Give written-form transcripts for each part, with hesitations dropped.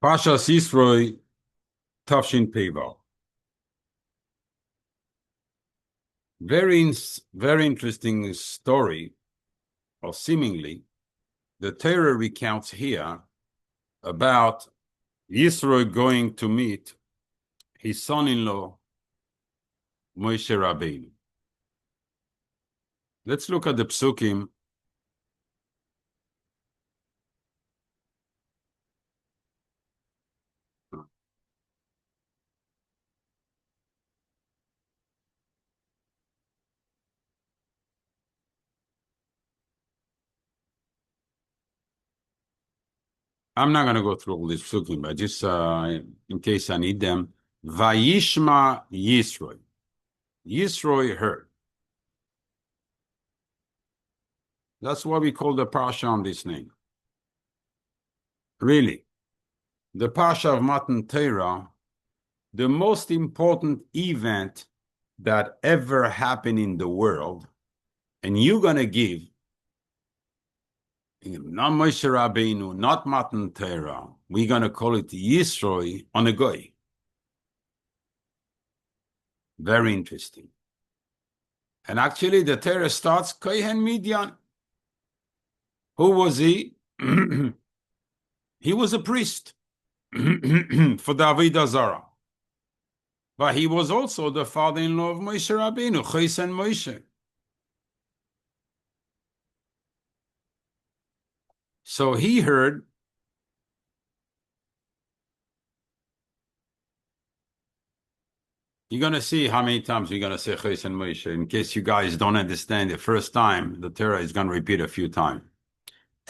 Parashas Yisro, Tafshin Pevav. Very interesting story, or seemingly, the Torah recounts here about Yisro going to meet his son-in-law, Moshe Rabbeinu. Let's look at the psukim. I'm not going to go through all these psukim, but just in case I need them. Vayishma Yisro. Yisro heard. That's why we call the parashah on this name. Really. The parashah of Matan Torah, the most important event that ever happened in the world, and you're going to give, not Moshe Rabbeinu, not Matan Torah, we're going to call it Yisro on a goy. Very interesting. And actually, the Torah starts, Kohen Midian. Who was he? He was a priest for the Avodah Zarah. But he was also the father-in-law of Moshe Rabbeinu, Choshen Moshe. So he heard you're going to see how many times we're going to say Choshen Moshe. In case you guys don't understand the first time, the Torah is going to repeat a few times.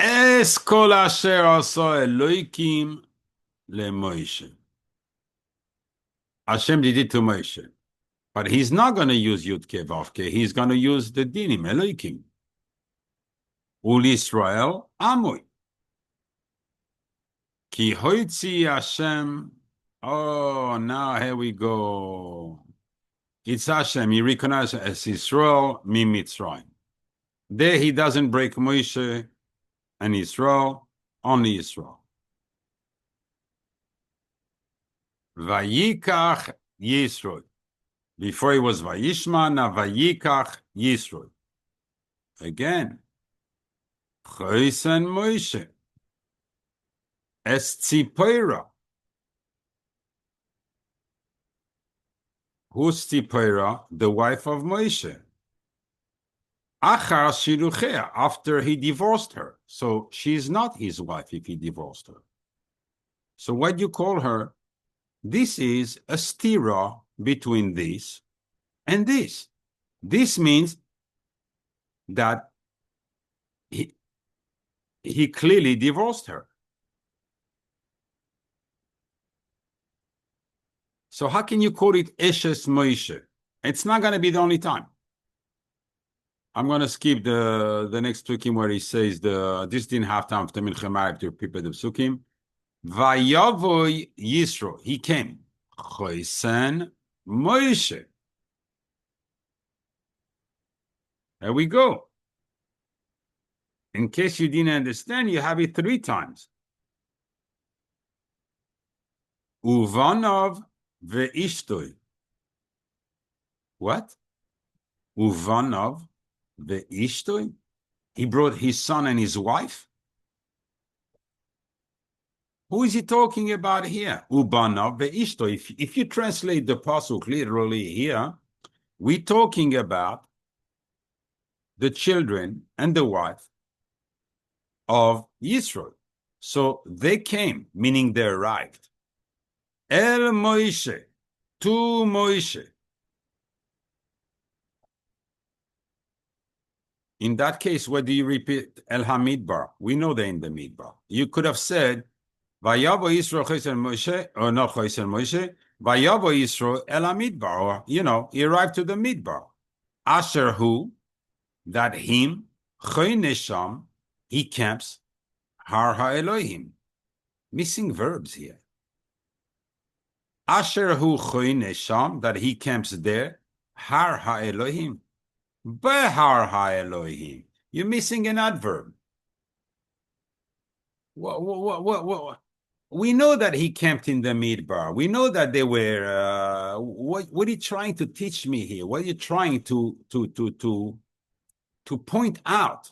Es kol asher asa Elokim leMoshe. Hashem did it to Moshe. But he's not going to use Yud Ke Vav Ke. He's going to use the Dinim, Elokim. Ul Yisrael Amoy. Ki hoitzi Hashem. Oh, now here we go. It's Hashem. He recognizes as Yisro mi Mitzrayim. There he doesn't break Moshe and Yisro, only Yisro. Vayikach Yisro. Before he was Vayishma, now Vayikach Yisro. Again. Choshen Moshe. Es Tzipora. Who's Tzipora? The wife of Moshe. Achar Shiluchea, after he divorced her. So she's not his wife if he divorced her. So what do you call her? This is a stira between this and this. This means that he clearly divorced her. So how can you call it Eshes Moshe? It's not going to be the only time. I'm going to skip the next psukim where he says this didn't have time for Milchema to prepare the psukim. Vayavoy Yisro, he came. Choshen Moshe. There we go. In case you didn't understand, you have it 3 times. Uvanov ve'ishtoi. What? Uvanov ve'ishtoi? He brought his son and his wife? Who is he talking about here? Ubanov ve'ishtoi. If you translate the pasuk literally here, we're talking about the children and the wife of Yisro. So they came, meaning they arrived. El Moshe, to Moshe. In that case, what do you repeat? El Hamidbar. We know they're in the Midbar. You could have said, Vayavo Yisro Choshen Moshe, or not Choshen Moshe, Vayavo Yisro El Hamidbar, or, he arrived to the Midbar. Asher who, that him, Choy Nesham, he camps, Har HaElohim. Missing verbs here. Asher hu choy nesham, that he camps there, Har HaElohim. Behar HaElohim. You're missing an adverb. What? We know that he camped in the midbar. We know that they were. What are you trying to teach me here? What are you trying to point out?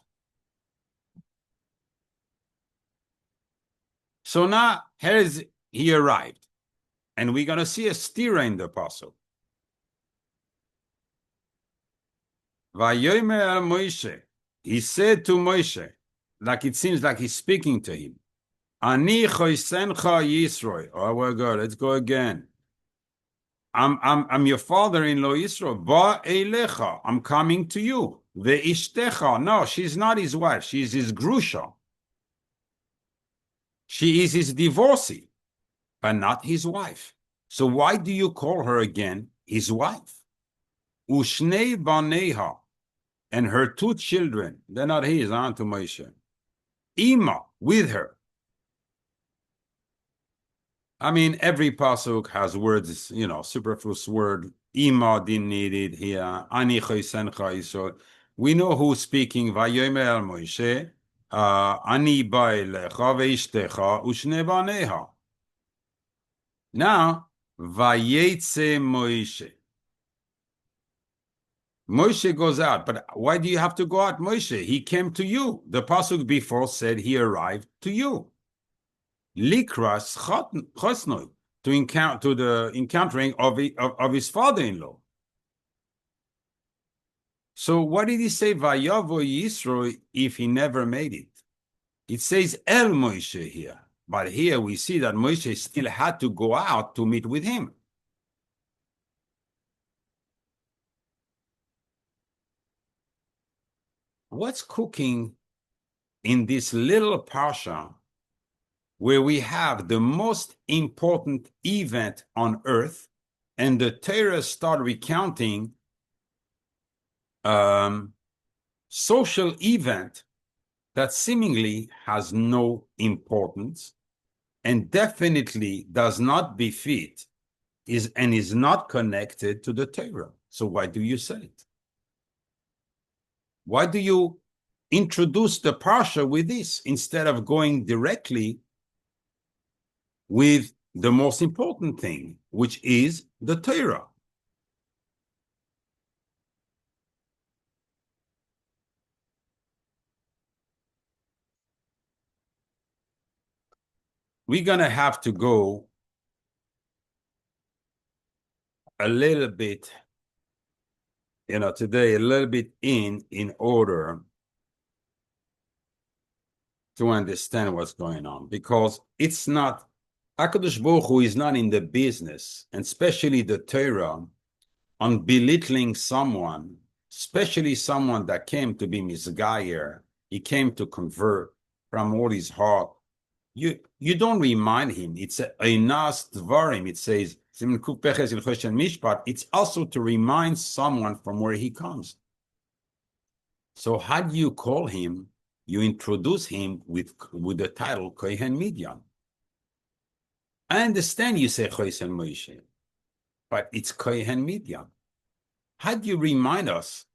So now he arrived, and we're gonna see a stira in the pasuk. Vayomer al Moshe. He said to Moshe, like it seems like he's speaking to him. Ani chosencha Yisro. Oh my God, let's go again. I'm your father-in-law Yisro. Ba elecha. I'm coming to you. Ve'ishtecha. No, she's not his wife. She's his grusha. She is his divorcee, but not his wife. So why do you call her again his wife? Ushnei baneha. And her two children, they're not his, to Moshe. Ima, with her. I mean, every pasuk has words, superfluous word. Ima didn't need it here. Ani chosencha Yisro. We know who's speaking. Vayomer al Moshe. Ani ba elecha ve'ishtecha ushne baneha. Now, vayetze Moshe. Moshe goes out, but why do you have to go out, Moshe? He came to you. The pasuk before said he arrived to you. Likras chosnoi, to the encountering of his father-in-law. So what did he say, Vayavo Yisro, if he never made it? It says El Moshe here, but here we see that Moshe still had to go out to meet with him. What's cooking in this little parashah where we have the most important event on earth and the Torah start recounting social event that seemingly has no importance and definitely does not befit is not connected to the Torah. So why do you say it? Why do you introduce the parashah with this instead of going directly with the most important thing, which is the Torah? We're going to have to go a little bit, today, a little bit in order to understand what's going on, because it's not, Hakadosh Baruch Hu is not in the business, and especially the Torah, on belittling someone, especially someone that came to be misgayer. He came to convert from all his heart. You don't remind him. It's a nas dvarim. It says, it's also to remind someone from where he comes. So how do you call him? You introduce him with the title Kohen Midian. I understand you say Chosen Moshe, but it's Kohen Midian. How do you remind us?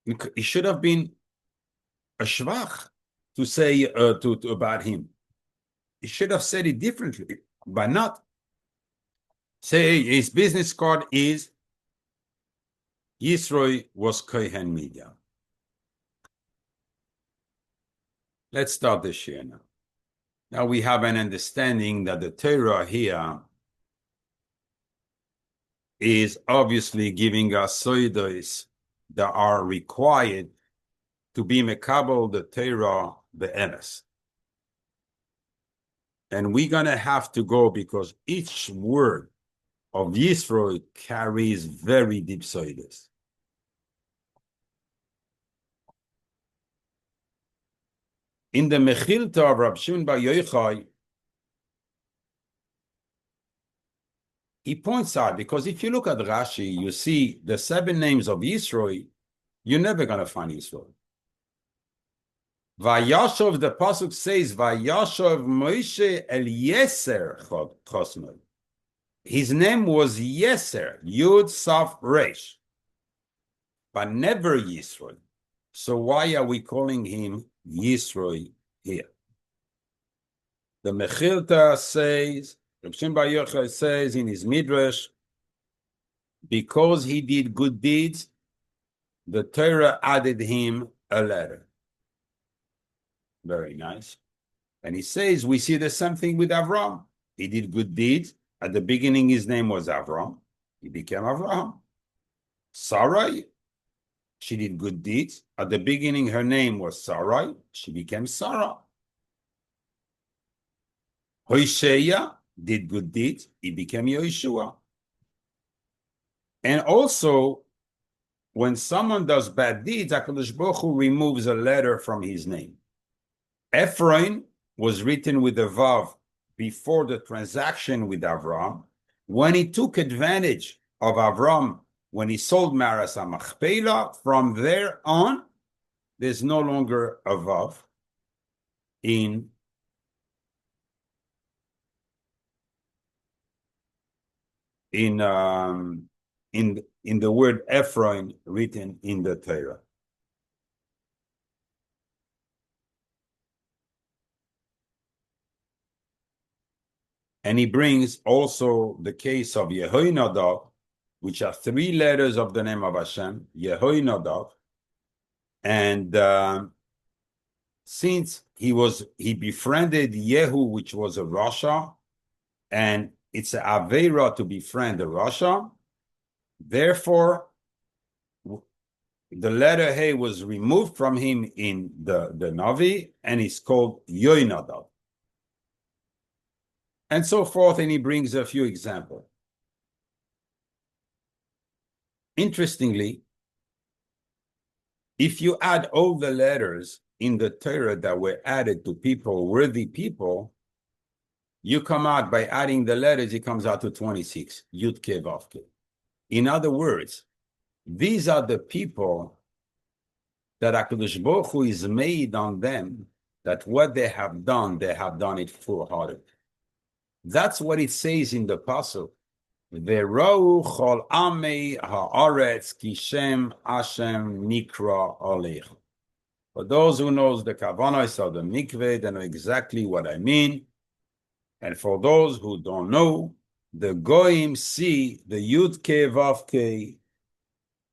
It should have been a shvach to say about him. He should have said it differently, but not. Say his business card is Yisro was Kohen Midian. Let's start this year now. Now we have an understanding that the Torah here is obviously giving us soidos that are required to be mekabel the Torah be'emes. And we're going to have to go because each word of Yisro carries very deep soidos. In the Mechilta of Rab Shimon Bar Yochai, he points out, because if you look at Rashi, you see the 7 names of Yisro, you're never going to find Yisro. Vayashov, the pasuk says, Vayashov Moshe el Yeser Chosmod. His name was Yeser, Yud Saf Resh, but never Yisro. So why are we calling him Yisro here? The Mechilta says, Reb Shimon Bar Yochai says in his Midrash, because he did good deeds, the Torah added him a letter. Very nice. And he says, we see the same thing with Avraham. He did good deeds. At the beginning, his name was Avraham. He became Avraham. Sarai, she did good deeds. At the beginning, her name was Sarai. She became Sarah. Hosea did good deeds. He became Yeshua. And also, when someone does bad deeds, Hakadosh Baruch Hu removes a letter from his name. Ephraim was written with a vav before the transaction with Avraham. When he took advantage of Avraham, when he sold Maras HaMachpelah, from there on, there's no longer a vav in the word Ephraim written in the Torah. And he brings also the case of Yehoinadav, which are 3 letters of the name of Hashem, Yehoinadav. And since he befriended Yehu, which was a Rasha, and it's an Aveira to befriend a Rasha, therefore, the letter He was removed from him in the Navi, and it's called Yoinadav. And so forth, and he brings a few examples. Interestingly, if you add all the letters in the Torah that were added to people, worthy people, you come out by adding the letters, it comes out to 26, Yud Ke Vav Ke. In other words, these are the people that Hakadosh Baruch Hu is made on them, that what they have done it full-hearted. That's what it says in the Pasuk. Ve'ra'u chol amei ha'aretz ki shem Hashem nikra alech. For those who knows the Kavanos of the mikveh, they know exactly what I mean. And for those who don't know, the Goyim see the Yud Ke Vav Ke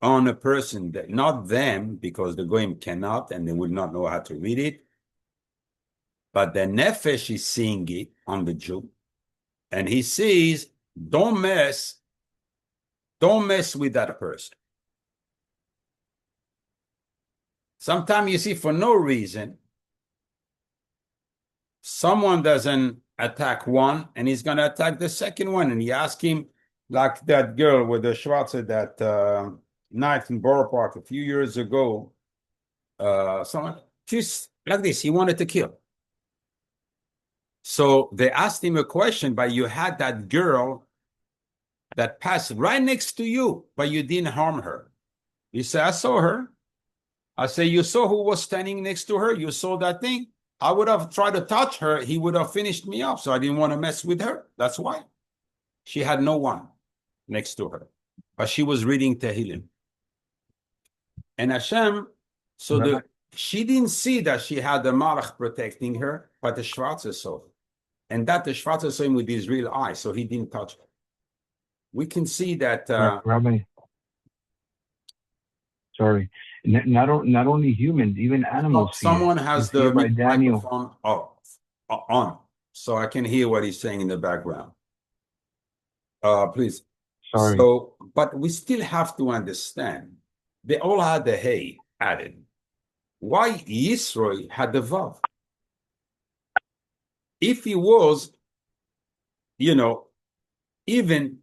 on a person, that not them, because the Goyim cannot and they will not know how to read it, but the Nefesh is seeing it on the Jew. And he sees, don't mess with that person. Sometimes you see, for no reason, someone doesn't attack one, and he's going to attack the second one. And you ask him, like that girl with the Schwarzer that night in Borough Park a few years ago, someone, just like this, he wanted to kill. So they asked him a question, but you had that girl that passed right next to you, but you didn't harm her. He said, I saw her. I say, you saw who was standing next to her? You saw that thing? I would have tried to touch her. He would have finished me off. So I didn't want to mess with her. That's why. She had no one next to her, but she was reading Tehillim. And Hashem, so she didn't see that she had the Malach protecting her, but the Schwarzer saw. And that the Schwarzer saw him with his real eyes, so he didn't touch her. We can see that. Rabbi, sorry, not only humans, even animals. Someone has the microphone on, so I can hear what he's saying in the background. Please. Sorry. So, but we still have to understand, they all had the Hey added. Why Yisro had the Vav? If he was, even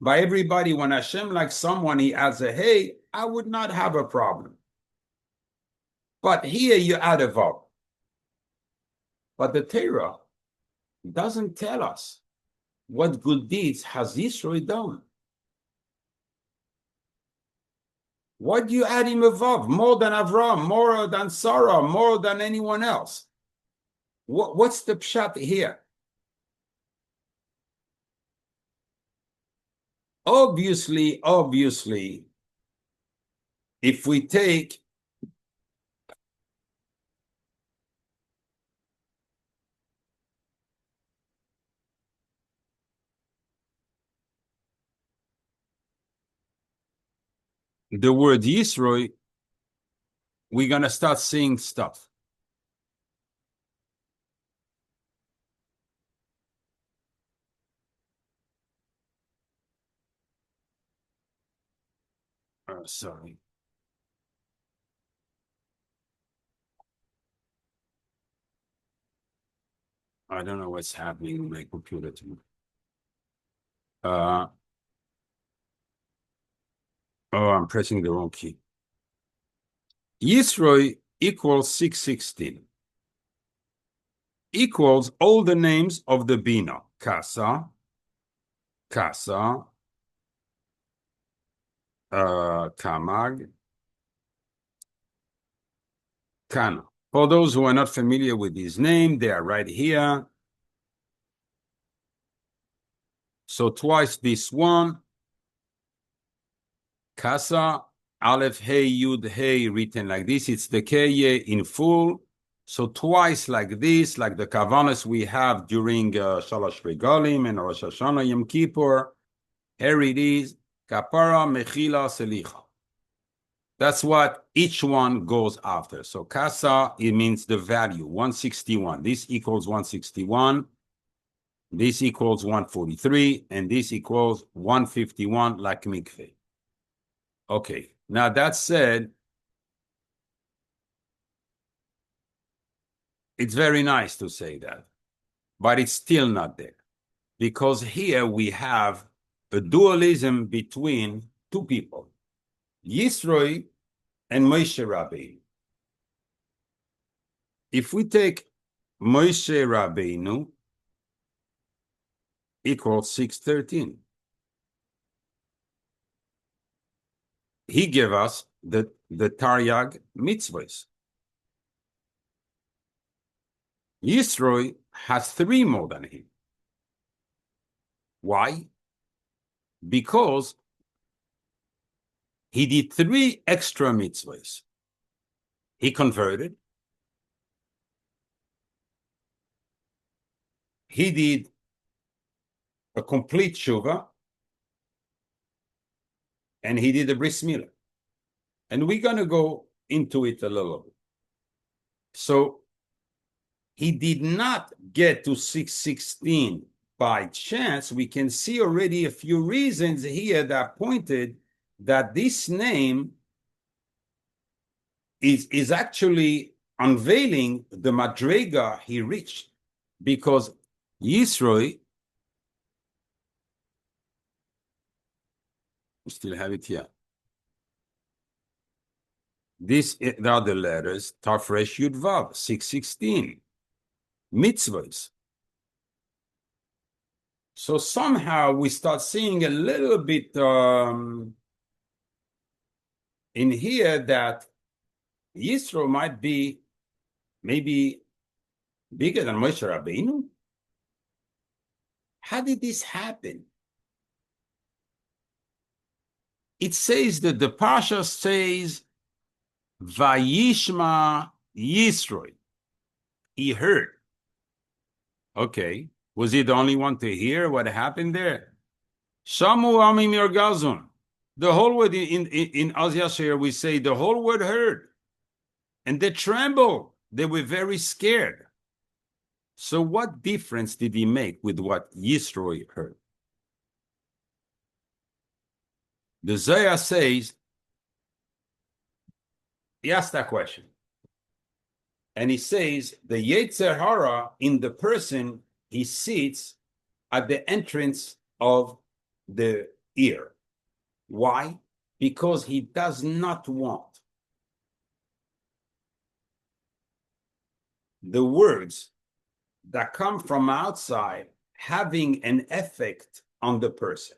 by everybody, when Hashem likes someone, he adds a Hey, I would not have a problem. But here you add a Vav. But the Torah doesn't tell us what good deeds has Yisro done. Why do you add him a Vav? More than Avraham, more than Sarah, more than anyone else. What's the pshat here? Obviously, if we take the word Yisro, we're going to start seeing stuff. Sorry. I don't know what's happening in my computer too. Oh, I'm pressing the wrong key. Yisro equals 616. Equals all the names of the Bina. Kasa, Kamag, Kana. For those who are not familiar with his name, they are right here. So twice this one. Kasa, Aleph, Hey, Yud, Hey, written like this. It's the Keye in full. So twice like this, like the Kavanas we have during Shalosh Regalim and Rosh Hashanah Yom Kippur. Here it is, Kapara, Mechila, Selicha. That's what each one goes after. So Kasa, it means the value, 161. This equals 161. This equals 143. And this equals 151, like mikveh. Okay, now that said, it's very nice to say that, but it's still not there. Because here we have a dualism between two people, Yisro and Moshe Rabbeinu. If we take Moshe Rabbeinu equals 613, he gave us the Taryag mitzvahs. Yisro has 3 more than him. Why? Because he did 3 extra mitzvahs. He converted. He did a complete tshuva. And he did a bris milah. And we're going to go into it a little bit. So he did not get to 616 by chance. We can see already a few reasons here that pointed that this name is actually unveiling the madrega he reached, because Yisro, we still have it here. These are the letters Tafresh Yud Vav 616 mitzvahs. So somehow we start seeing a little bit in here that Yisro might be maybe bigger than Moshe Rabbeinu. How did this happen? It says that the parashah says, Vayishma Yisro. He heard. Okay. Was he the only one to hear what happened there? Shamu Amim Yorgazun. The whole word in Az Yashir, we say the whole word heard. And they trembled. They were very scared. So what difference did he make with what Yisro heard? The Zohar says, he asked that question. And he says, the Yetzer Hara in the person, he sits at the entrance of the ear. Why? Because he does not want the words that come from outside having an effect on the person.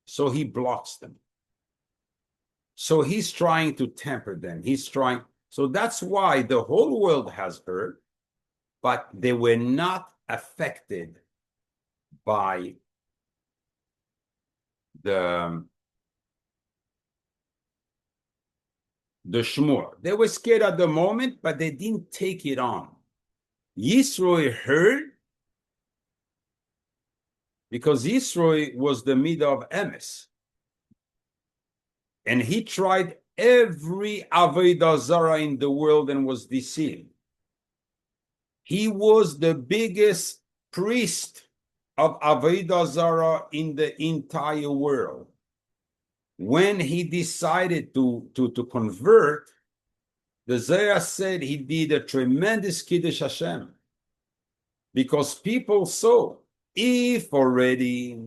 So he blocks them. So he's trying to temper them. So that's why the whole world has heard, but they were not affected by the shmur. They were scared at the moment, but they didn't take it on. Yisro heard because Yisro was the midah of emes. And he tried every Avodah Zarah in the world and was deceived. He was the biggest priest of Avodah Zarah in the entire world. When he decided to convert, the Zohar said he did a tremendous Kiddush Hashem, because people saw, if already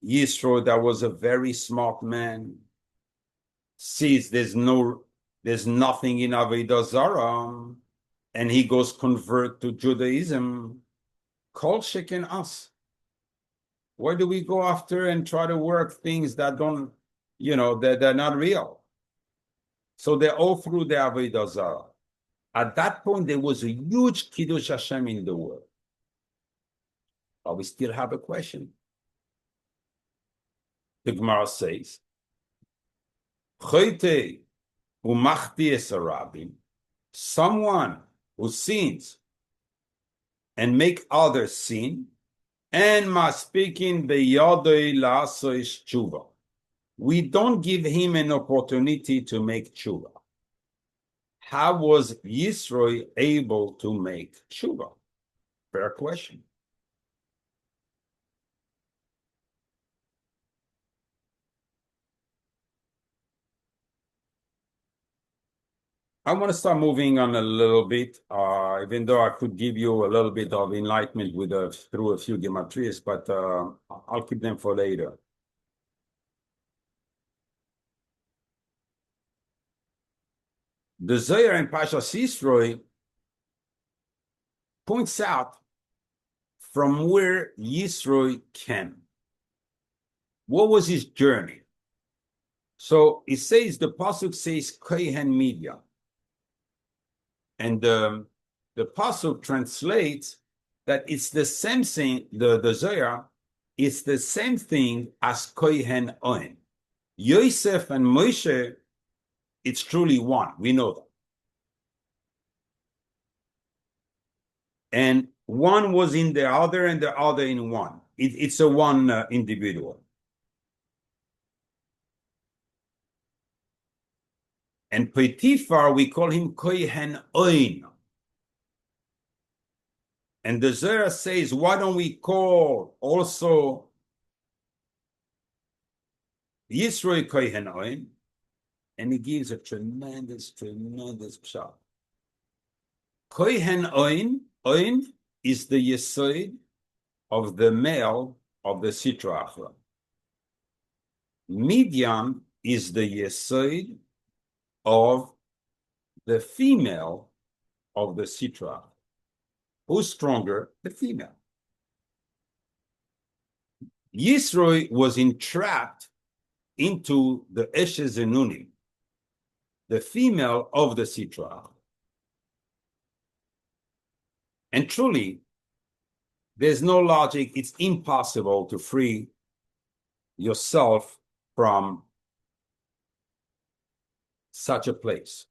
Yisro, that was a very smart man, sees there's nothing in Avodah Zarah, and he goes convert to Judaism, call Shechinah us. Why do we go after and try to work things that don't, they're not real? So they're all through the Avodah Zarah. At that point, there was a huge Kiddush Hashem in the world. But we still have a question. The Gemara says, Chote umachti es arabim, someone who sins and make others sin, and maspikin beyadoi la'asoish tshuva. We don't give him an opportunity to make tshuva. How was Yisro able to make tshuva? Fair question. I want to start moving on a little bit, even though I could give you a little bit of enlightenment through a few gematrias, but I'll keep them for later. The Zohar in Parashas Yisro points out from where Yisro came. What was his journey? So it says, the pasuk says, Kohen Midian. And the pasuk translates that it's the same thing, the Zohar, it's the same thing as Kohen Ohen. Yosef and Moshe, it's truly one. We know that. And one was in the other and the other in one. It's a one individual. And Potiphar, we call him Kohen Ohen. And the Zohar says, why don't we call also Yisro Kohen Ohen? And he gives a tremendous pshat. Kohen Ohen is the Yesod of the male of the Sitra Achra. Midian is the Yesod of the female of the Sitra. Who's stronger? The female. Yisro was entrapped into the Eshes Enunim, the female of the Sitra. And truly, there's no logic. It's impossible to free yourself from such a place.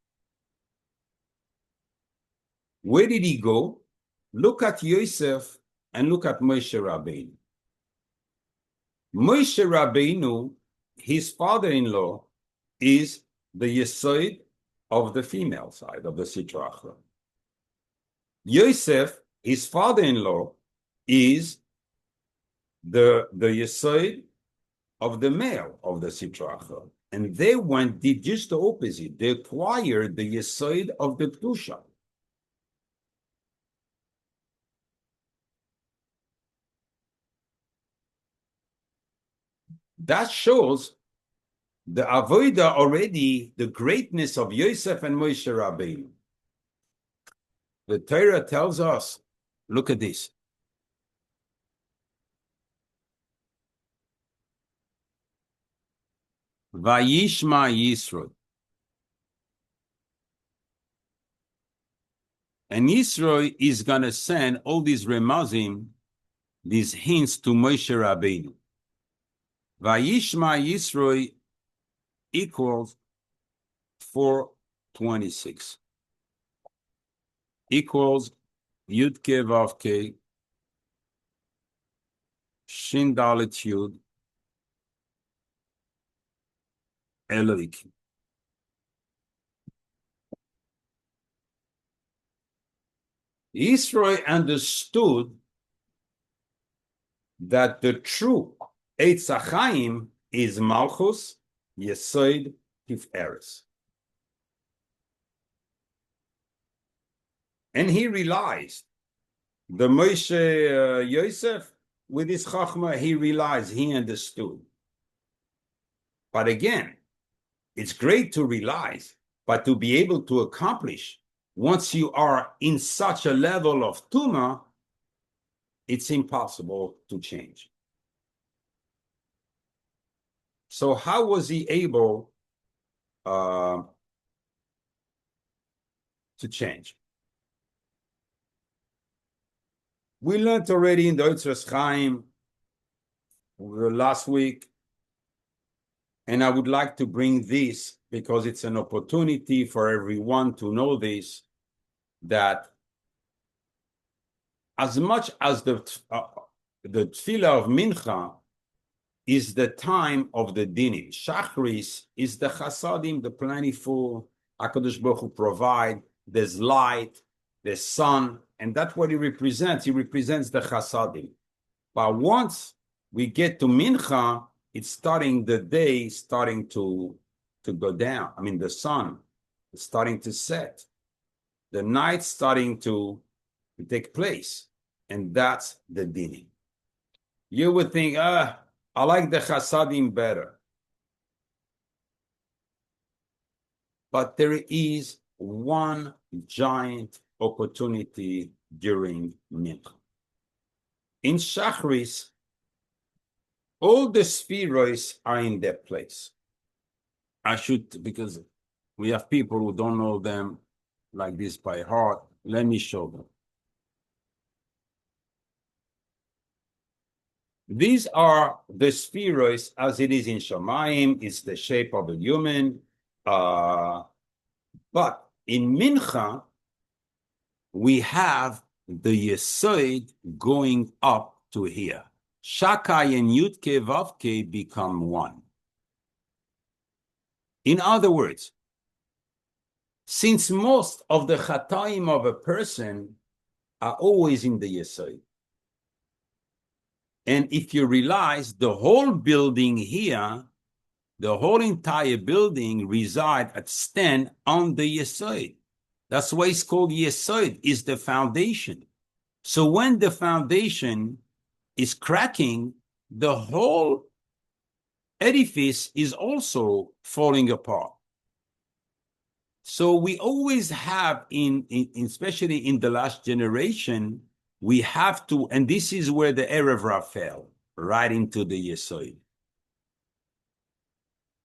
Where did he go? Look at Yosef and look at Moshe Rabbeinu. Moshe Rabbeinu, his father-in-law, is the Yesod of the female side of the Sitra Achra. Yosef, his father-in-law, is the Yesod of the male of the Sitra Achra. And they did just the opposite. They acquired the Yesod of the Kedusha. That shows the avodah already, the greatness of Yosef and Moshe Rabbeinu. The Torah tells us, look at this. Vayishma Yisro. And Yisro is going to send all these remazim, these hints to Moshe Rabbeinu. Vayishma Yisro equals 426. Equals Yud Ke Vav Ke Shin Dalet Yud Elohim. Yisro understood that the true Eitz HaChaim is Malchus, Yesod, Tiferes. And he realized, the Moshe Yosef, with his Chachma, he realized, he understood. But again, it's great to realize, but to be able to accomplish, once you are in such a level of Tuma, it's impossible to change. So how was he able to change? We learned already in the Yitzchak Chaim last week, and I would like to bring this because it's an opportunity for everyone to know this, that as much as the tefillah of Mincha is the time of the dinim, Shachris is the chasadim, the plentiful, Hakadosh Baruch Hu provide, there's light, there's sun, and that's what he represents. He represents the chasadim. But once we get to Mincha, it's starting the day, starting to go down. I mean, the sun is starting to set. The night starting to take place. And that's the dinim. You would think, I like the chasadim better. But there is one giant opportunity during Mincha. In Shachris, all the spheroids are in their place. I should, because we have people who don't know them like this by heart. Let me show them. These are the spheroids as it is in Shamayim. It's the shape of a human. But in Mincha, we have the Yesod going up to here. Shakai and Yutke Vavke become one. In other words, since most of the Chataim of a person are always in the Yesod, and if you realize the whole building here, the whole entire building stand on the Yesod. That's why it's called Yesod, is the foundation. So when the foundation is cracking, the whole edifice is also falling apart. So we always have, especially in the last generation, we have to, and this is where the Erev Rav fell, right into the Yesod.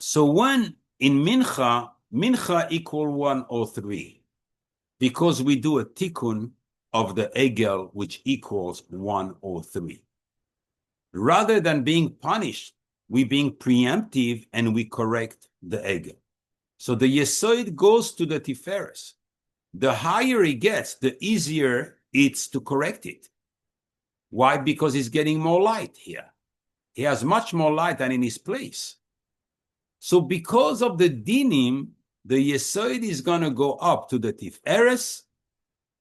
So when in Mincha equal 103, because we do a tikkun of the Egel, which equals 103. Rather than being punished, we being preemptive and we correct the Egel. So the Yesod goes to the Tiferes. The higher it gets, the easier it's to correct it. Why? Because he's getting more light here. He has much more light than in his place. So because of the dinim, the Yesod is going to go up to the Tiferes,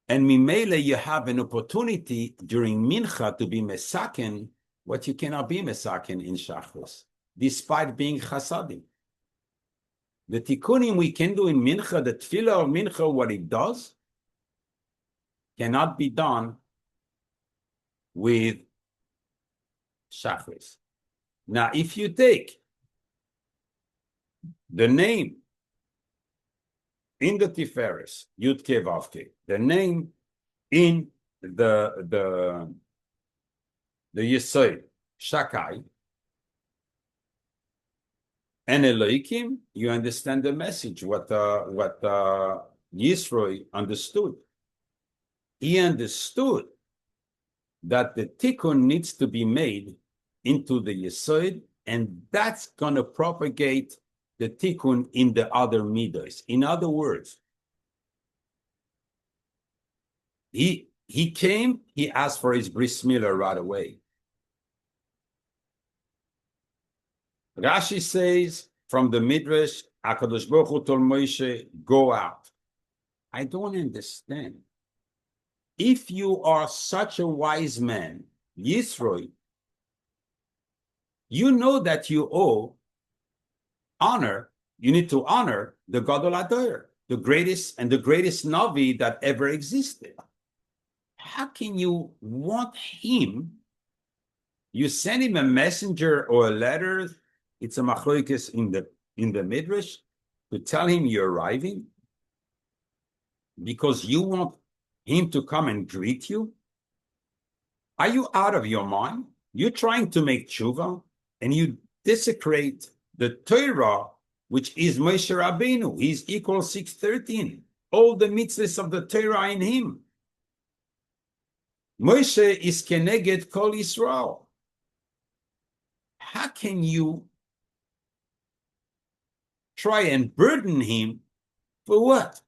and Mimele, you have an opportunity during Mincha to be Mesaken, what you cannot be Mesaken in Shachos, despite being Chasadim. The Tikkunim we can do in Mincha, the Tefillah of Mincha, what it does, cannot be done with Shachris. Now, if you take the name in the Tiferes, Yudke Vavke, the name in the Yesod, Shakai, and Elohim, you understand the message, what Yisro understood. He understood that the tikkun needs to be made into the Yesod, and that's going to propagate the tikkun in the other midos. In other words, he came, he asked for his bris milah right away. Rashi says from the Midrash, Hakadosh Baruch Hu told Moshe, go out. I don't understand. If you are such a wise man, Yisro, you know that you owe honor, you need to honor the Gadol Ador, the greatest Navi that ever existed. How can you want him? You send him a messenger or a letter, it's a machlokes in the Midrash, to tell him you're arriving because you want him to come and greet you? Are you out of your mind? You're trying to make tshuva and you desecrate the Torah, which is Moshe Rabbeinu. He's equal 613. All the mitzvahs of the Torah in him. Moshe is keneged Klal Yisrael. How can you try and burden him for what?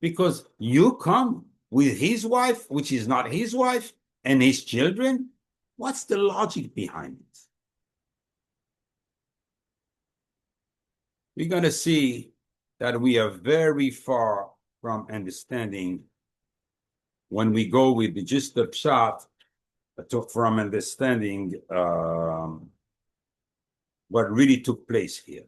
Because you come with his wife, which is not his wife, and his children? What's the logic behind it? We're going to see that we are very far from understanding when we go with just the pshat from understanding what really took place here.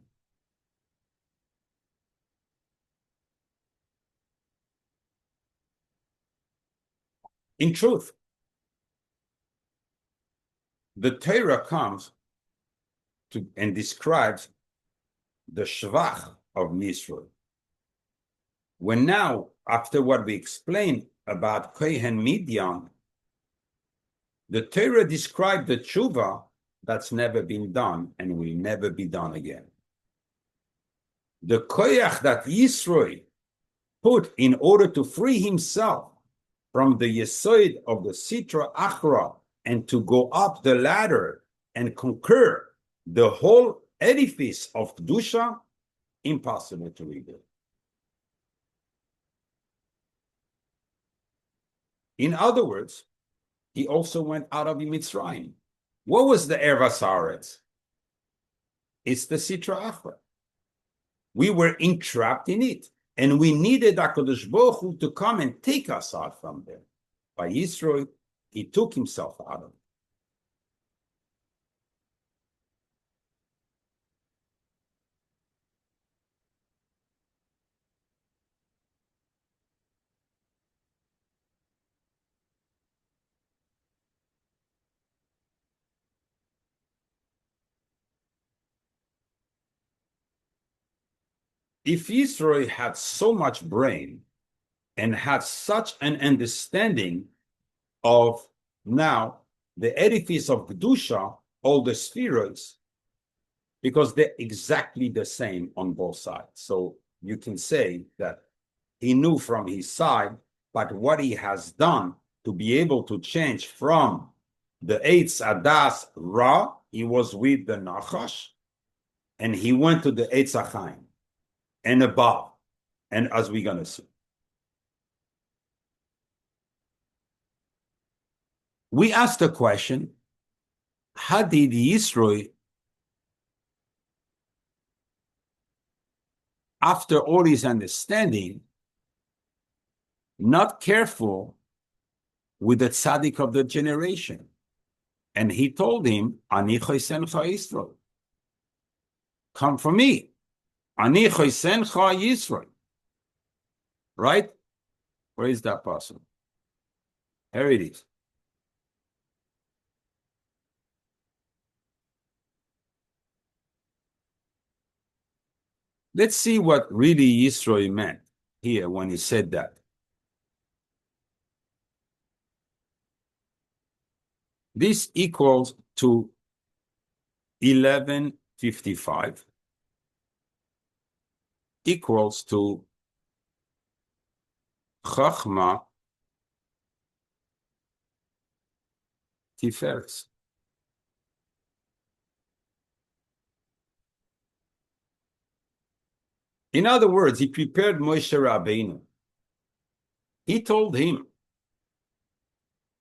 In truth, the Torah comes to and describes the shvach of Yisro. When now, after what we explained about Kohen Midian, the Torah described the tshuva that's never been done and will never be done again. The koyach that Yisro put in order to free himself from the yesod of the sitra achra and to go up the ladder and conquer the whole edifice of Kedusha, impossible to rebuild. In other words, he also went out of Mitzrayim. What was the Ervas Haaretz? It's the Sitra Achra. We were entrapped in it, and we needed Hakadosh Baruch Hu to come and take us out from there. By Yisro, he took himself out of it. If Yisro had so much brain and had such an understanding of now the edifice of Kedusha, all the spheres, because they're exactly the same on both sides. So you can say that he knew from his side, but what he has done to be able to change from the Eitz Adas Ra, he was with the Nachash, and he went to the Eitz Achaim and above, and as we're going to see. We asked the question, how did Yisro, after all his understanding, not careful with the tzaddik of the generation? And he told him, Ani chosencha Yisro. Come for me. Ani chosencha Yisro. Right? Where is that person? Here it is. Let's see what really Yisro meant here when he said that. This equals to 1155 equals to Chachma Tiferes. In other words, he prepared Moshe Rabbeinu. He told him,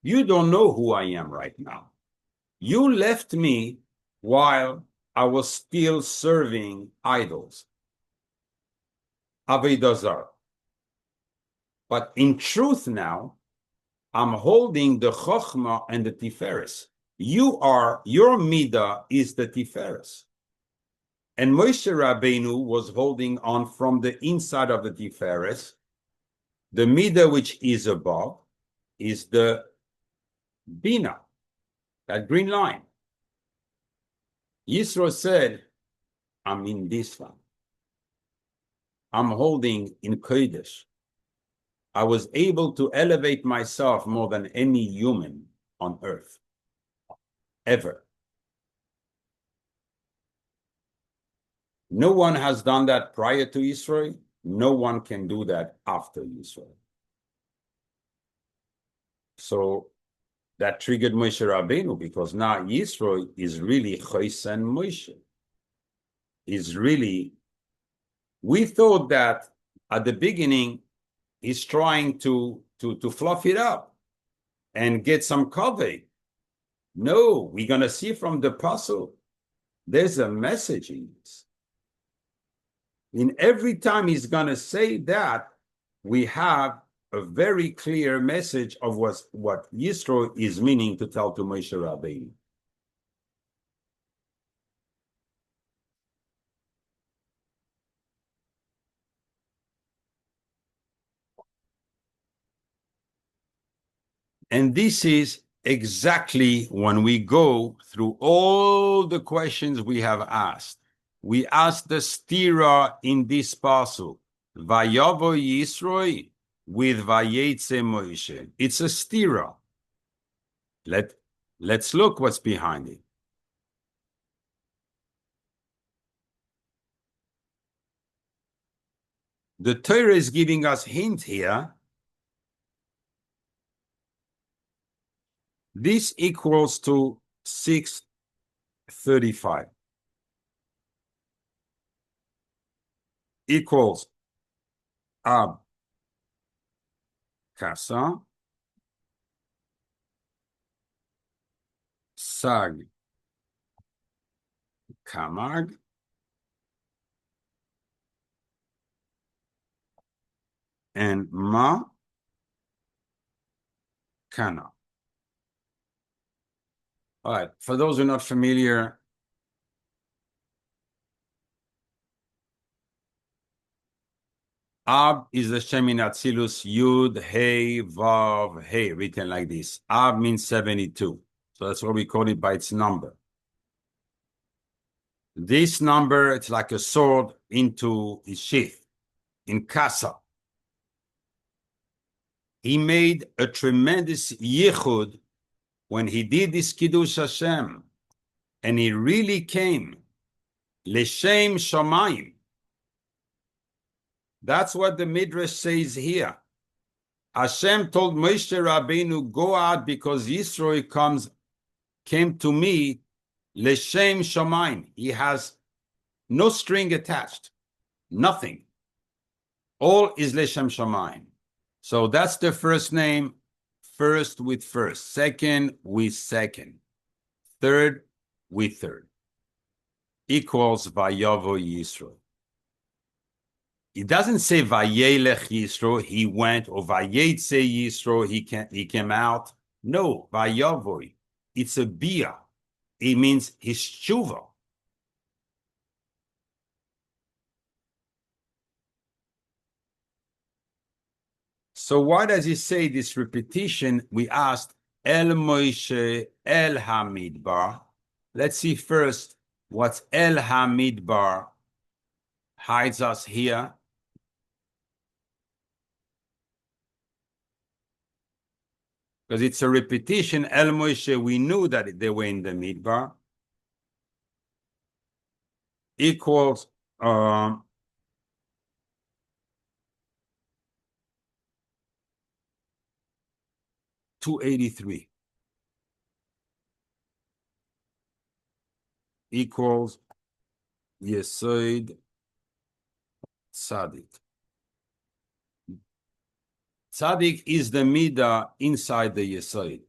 you don't know who I am right now. You left me while I was still serving idols. Avodah Zarah. But in truth now, I'm holding the Chokhmah and the Tiferes. Your Midah is the Tiferes. And Moshe Rabbeinu was holding on from the inside of the Tiferes. The Midah which is above is the Bina, that green line. Yisro said, I'm in this one. I'm holding in Kodesh. I was able to elevate myself more than any human on earth, ever. No one has done that prior to Yisro. No one can do that after Yisro. So that triggered Moshe Rabbeinu, because now Yisro is really Chosen Moshe. Is really, we thought that at the beginning, he's trying to fluff it up and get some cover. No, we're going to see from the puzzle, there's a message in this. In every time he's going to say that, we have a very clear message of what Yisro is meaning to tell to Moshe Rabbeinu. And this is exactly when we go through all the questions we have asked. We asked the stira in this parcel, Vayavo Yisro with Vayetze Moshe. It's a stira. Let's look what's behind it. The Torah is giving us hint here. This equals to 635. Equals Ab Kasa Sag Kamag and Ma Kana. All right, for those who are not familiar, Ab is the Shem in Atzilus, Yud, Hey, Vav, Hey, written like this. Ab means 72. So that's what we call it by its number. This number, it's like a sword into his sheath, in Kasa. He made a tremendous yichud when he did this Kiddush Hashem, and he really came, L'Shem Shamayim. That's what the Midrash says here. Hashem told Moshe Rabbeinu, go out because Yisro came to me, L'Shem Shamayim. He has no string attached, nothing. All is L'Shem Shamayim. So that's the first name, first with first, second with second, third with third. Equals Vayavo Yisro. It doesn't say Vayelech Yisro, he went, or Vayetze Yisro, he came out. No, Vayavoi. It's a bia. It means his tshuva. So why does he say this repetition? We asked El Moshe El Hamidbar. Let's see first what El Hamidbar hides us here. Because it's a repetition. El Moshe, we knew that they were in the Midbar. Equals 283. Equals Yesod Tzadik. Tzadik is the midah inside the Yesod.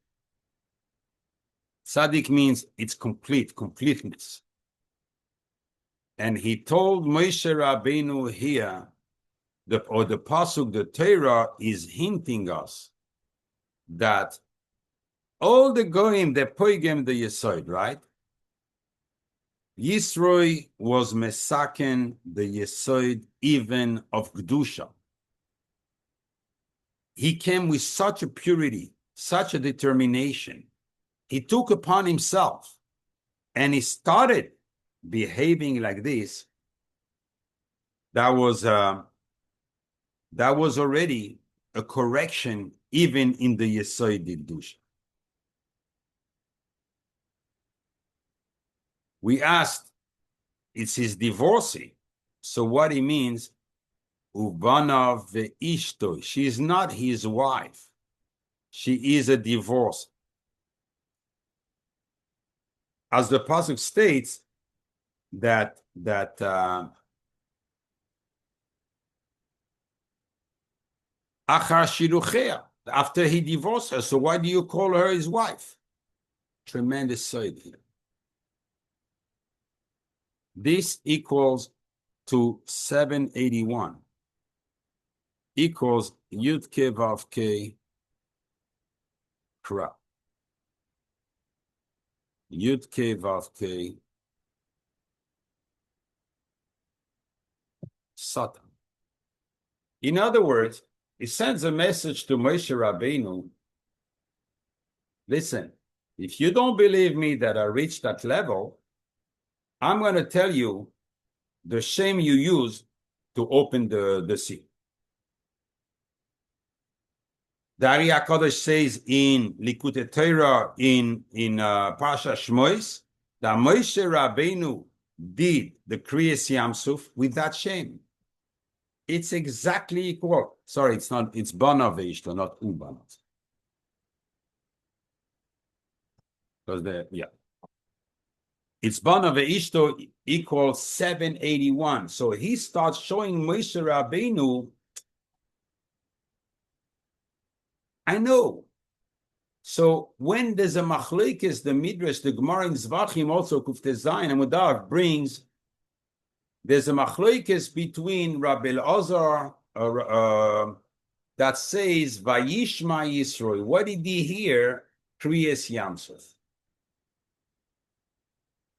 Tzadik means it's complete, completeness. And he told Moshe Rabbeinu here, the pasuk, the Torah is hinting us that all the goyim, the poigem, the Yesod, right? Yisro was mesaken the Yesod even of Kedusha. He came with such a purity, such a determination. He took upon himself and he started behaving like this. That was already a correction even in the Yesod Kedusha. We asked, it's his divorcee. So what he means, Ubanav ve'ishto. She is not his wife. She is a divorce. As the pasuk states, that Achar shiluchea, after he divorced her. So why do you call her his wife? Tremendous side here. This equals to 781. Equals Yud Ke Vav Ke Kra. Yud Ke Vav Ke Satan. In other words, he sends a message to Moshe Rabbeinu. Listen, if you don't believe me that I reached that level, I'm going to tell you the shame you use to open the sea. The Ari HaKadosh says in Likutei Torah, in Parashas Shmois, that Moshe Rabbeinu did the Kriyas Yam Suf with that shame. It's exactly equal. Sorry, it's not, it's Bana ve'ishto, not Ubanot. Because it's Bana ve'ishto equals 781. So he starts showing Moshe Rabbeinu, I know. So when there's a machlekes, the Midrash, the Gemara in Zvachim, also Kuftei Zayin and Mudav brings, there's a machlekes between Rabbi Elazar that says Vayishma Yisro. What did he hear? Kriyas Yamsuf.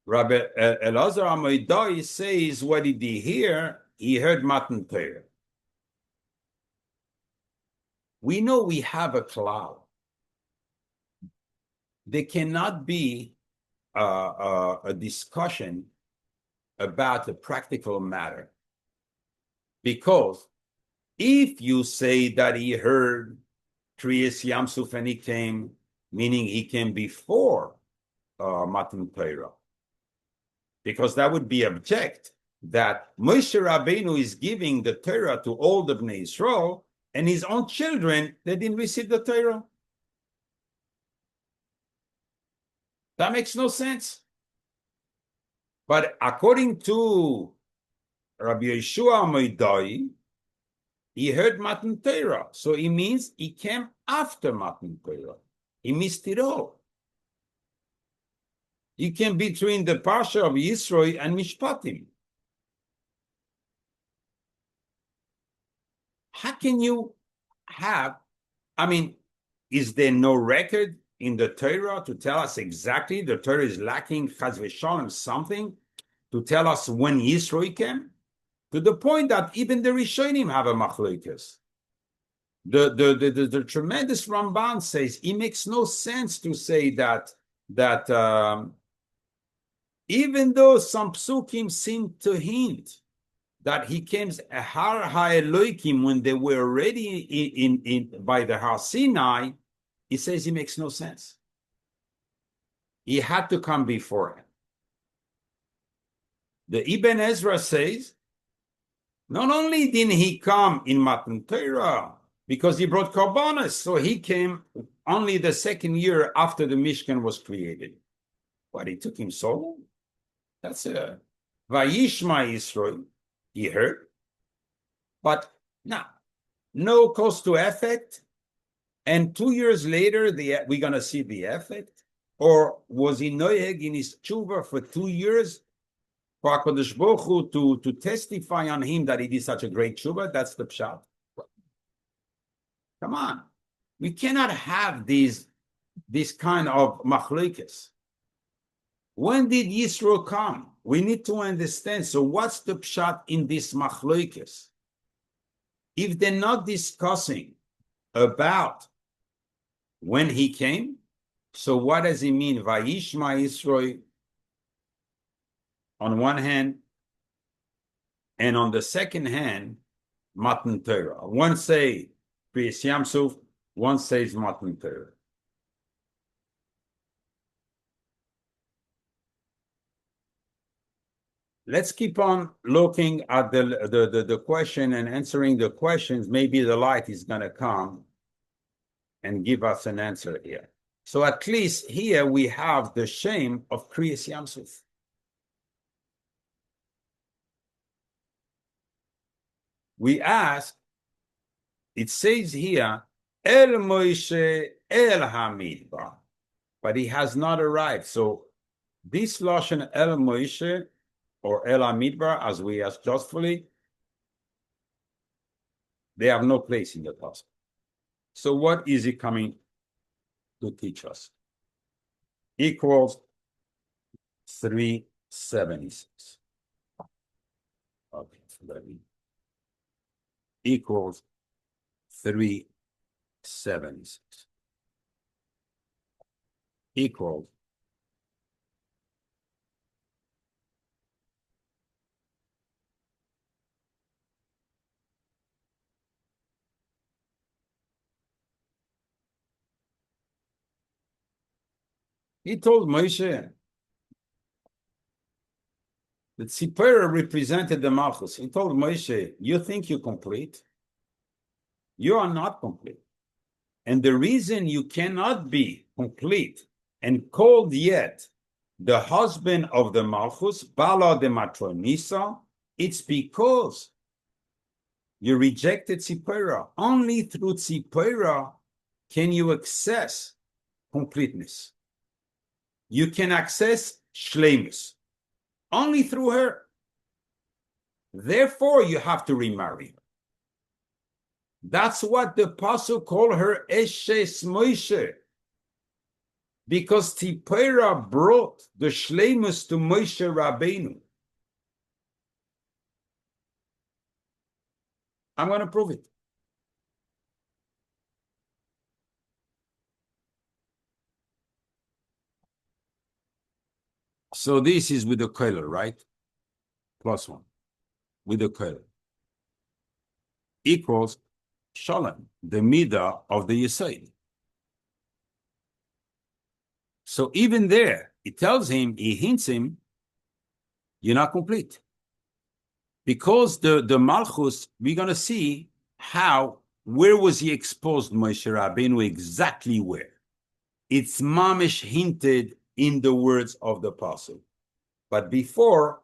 Rabbi Elazar Amoidai says, what did he hear? He heard Matan Torah. We know we have a cloud. There cannot be a discussion about the practical matter. Because if you say that he heard Kriyas Yamsuf and he came, meaning he came before Matan Torah, because that would be object that Moshe Rabbeinu is giving the Torah to all the Bnei Yisro, and his own children, they didn't receive the Torah. That makes no sense. But according to Rabbi Yeshua Moidai, he heard Matan Torah. So it means he came after Matan Torah. He missed it all. He came between the parashah of Yisro and Mishpatim. How can you have, I mean, is there no record in the Torah to tell us exactly the Torah is lacking chas v'shalom something to tell us when Yisro came? To the point that even the Rishonim have a machlokes. The tremendous Ramban says it makes no sense to say that even though some psukim seem to hint that he came a Har HaElokim when they were already in by the Har Sinai, he says it makes no sense. He had to come before him. The Ibn Ezra says, not only didn't he come in Matan Torah, because he brought Korbanos, so he came only the second year after the Mishkan was created. But it took him so long. That's a Vayishma Yisro, he heard. But no cause to effect. And 2 years later, we're going to see the effect? Or was he noyeg in his tshuva for 2 years? For Hakadosh Baruch Hu to testify on him that he did such a great tshuva, that's the pshat. Come on. We cannot have this kind of machlokes. When did Yisro come? We need to understand. So what's the pshat in this machlokes? If they're not discussing about when he came, so what does it mean? Vayishma Yisro on one hand, and on the second hand, Matan Torah. One say Kriyas Yamsuf, one says Matan Torah. Let's keep on looking at the question and answering the questions. Maybe the light is going to come and give us an answer here. So at least here we have the shame of Kriyas Yamsuf. We ask, it says here, El Moshe El Hamidbar, but he has not arrived. So this Lashon El Moshe or El Hamidbar, as we asked justly, they have no place in the gospel. So what is he coming to teach us? Equals 376. Okay, so that means equals 376 equals he told Moshe that Tzipora represented the Malchus. He told Moshe, you think you're complete? You are not complete. And the reason you cannot be complete and called yet the husband of the Malchus, Bala de Matronisa, it's because you rejected Tzipora. Only through Tzipora can you access completeness. You can access shleimus. Only through her. Therefore, you have to remarry her. That's what the apostle called her Eshes Moshe. Because Tzipora brought the shleimus to Moshe Rabbeinu. I'm going to prove it. So this is with the color, right? +1 with the color equals Shalom, the midah of the Yisro. So even there, it tells him, he hints him, you're not complete. Because the Malchus, we're going to see where was he exposed, Moshe Rabbeinu, exactly where. It's mamish hinted in the words of the apostle. But before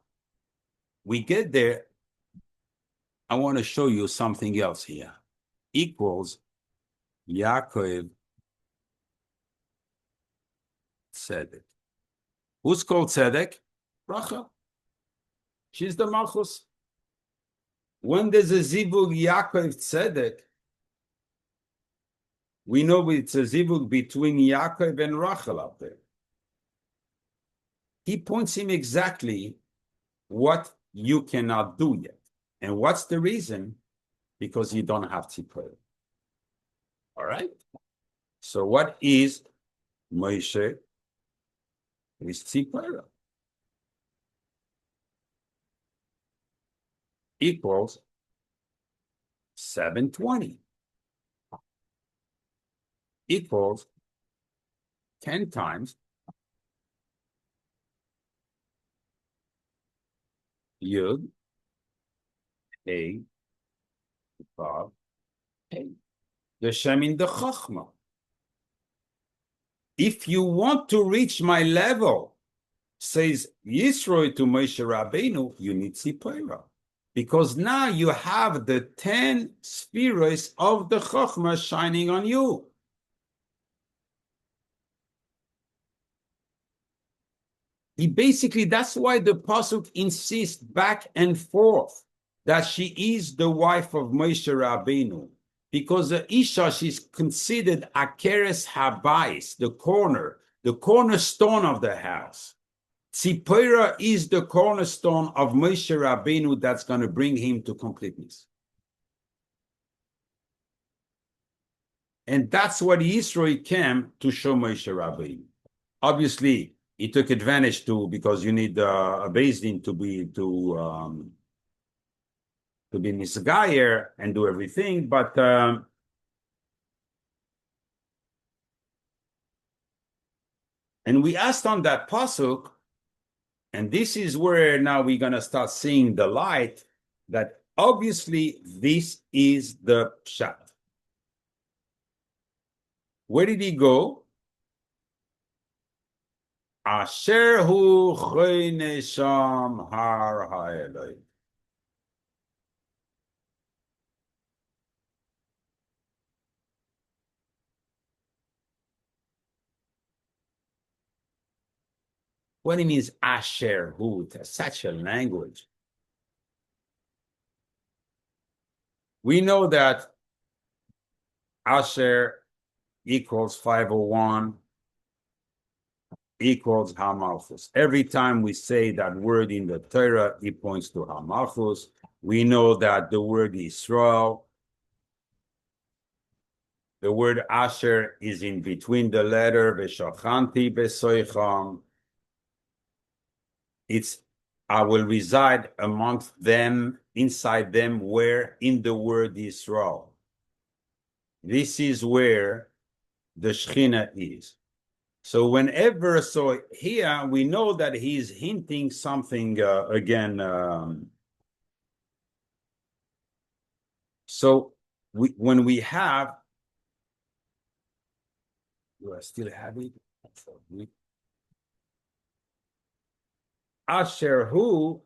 we get there, I want to show you something else here. Equals Yaakov Tzedek. Who's called Tzedek? Rachel. She's the Malchus. When there's a zivug Yaakov Tzedek, we know it's a zivug between Yaakov and Rachel up there. He points him exactly what you cannot do yet. And what's the reason? Because you don't have tzipora. All right? So what is Moshe? It is tzipora. Equals 720. Equals 10 times Yud, Hey, Vav, Hey. The Shem in the Chachma. If you want to reach my level, says Yisro to Moshe Rabbeinu, you need Tzipora. Because now you have the 10 spheres of the Chachma shining on you. That's why the pasuk insists back and forth that she is the wife of Moshe Rabbeinu, because the Isha, she's considered Akeres Habayis, the cornerstone of the house. Tzipora is the cornerstone of Moshe Rabbeinu that's going to bring him to completeness. And that's what Yisro came to show Moshe Rabbeinu. Obviously, he took advantage to, because you need a Beis Din to be Nisgayer and do everything, but and we asked on that pasuk, and this is where now we're gonna start seeing the light, that obviously this is the pshat. Where did he go? Asher hu choyne sham har ha'eloi. What it means, Asher hu? Such a language. We know that Asher equals 501 equals Hamalchus. Every time we say that word in the Torah, it points to Hamalchus. We know that the word Yisro, the word Asher is in between the letter V'shachanti b'soicham. It's I will reside amongst them, inside them, where in the word Yisro. This is where the Shechinah is. So whenever, so here we know that he's hinting something again. So when we have, do I still have it? Asher hu,